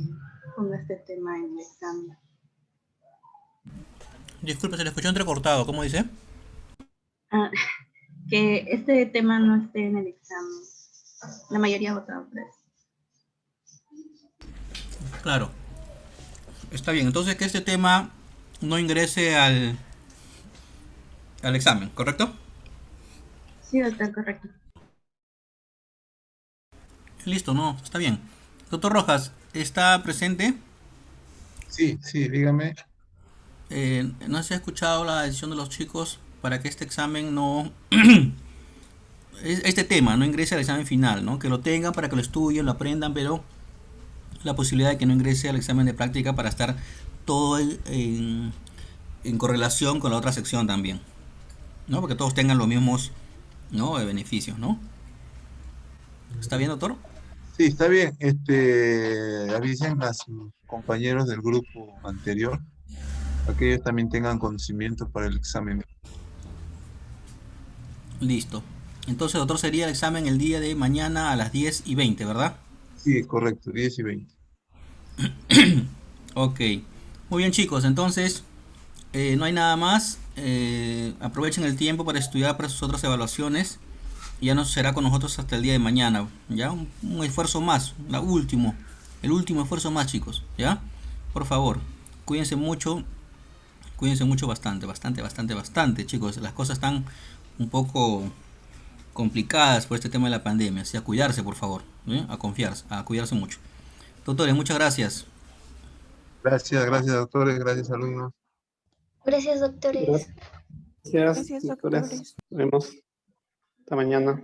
ponga este tema en el examen. Disculpe, se le escuchó entrecortado. ¿Cómo dice? Ah, que este tema no esté en el examen. La mayoría ha votado por eso. Claro. Está bien. Entonces que este tema no ingrese al examen, ¿correcto? Sí, doctor, correcto. Listo, no, está bien. Doctor Rojas, ¿está presente? Sí, dígame. No se ha escuchado la decisión de los chicos para que este examen no... este tema no ingrese al examen final, ¿no? Que lo tengan para que lo estudien, lo aprendan, pero la posibilidad de que no ingrese al examen de práctica para estar todo en correlación con la otra sección también, ¿no? Porque todos tengan los mismos, ¿no?, beneficios, ¿no? ¿Está bien, doctor? Sí, está bien. Avisen a sus compañeros del grupo anterior para que ellos también tengan conocimiento para el examen. Listo. Entonces, doctor, sería el examen el día de mañana a las 10:20, ¿verdad? Sí, correcto, 10 y 20. Ok. Muy bien, chicos. Entonces, no hay nada más. Aprovechen el tiempo para estudiar para sus otras evaluaciones. Ya no será con nosotros hasta el día de mañana. ¿Ya? Un esfuerzo más. El último esfuerzo más, chicos. ¿Ya? Por favor, cuídense mucho. Cuídense mucho bastante, bastante, bastante, bastante, chicos. Las cosas están un poco complicadas por este tema de la pandemia. Así a cuidarse, por favor. ¿Eh? A confiarse, a cuidarse mucho. Doctores, muchas gracias. Gracias, doctores, gracias, alumnos. Gracias, doctores. Gracias, Gracias, doctores. doctores. Nos vemos. Hasta mañana.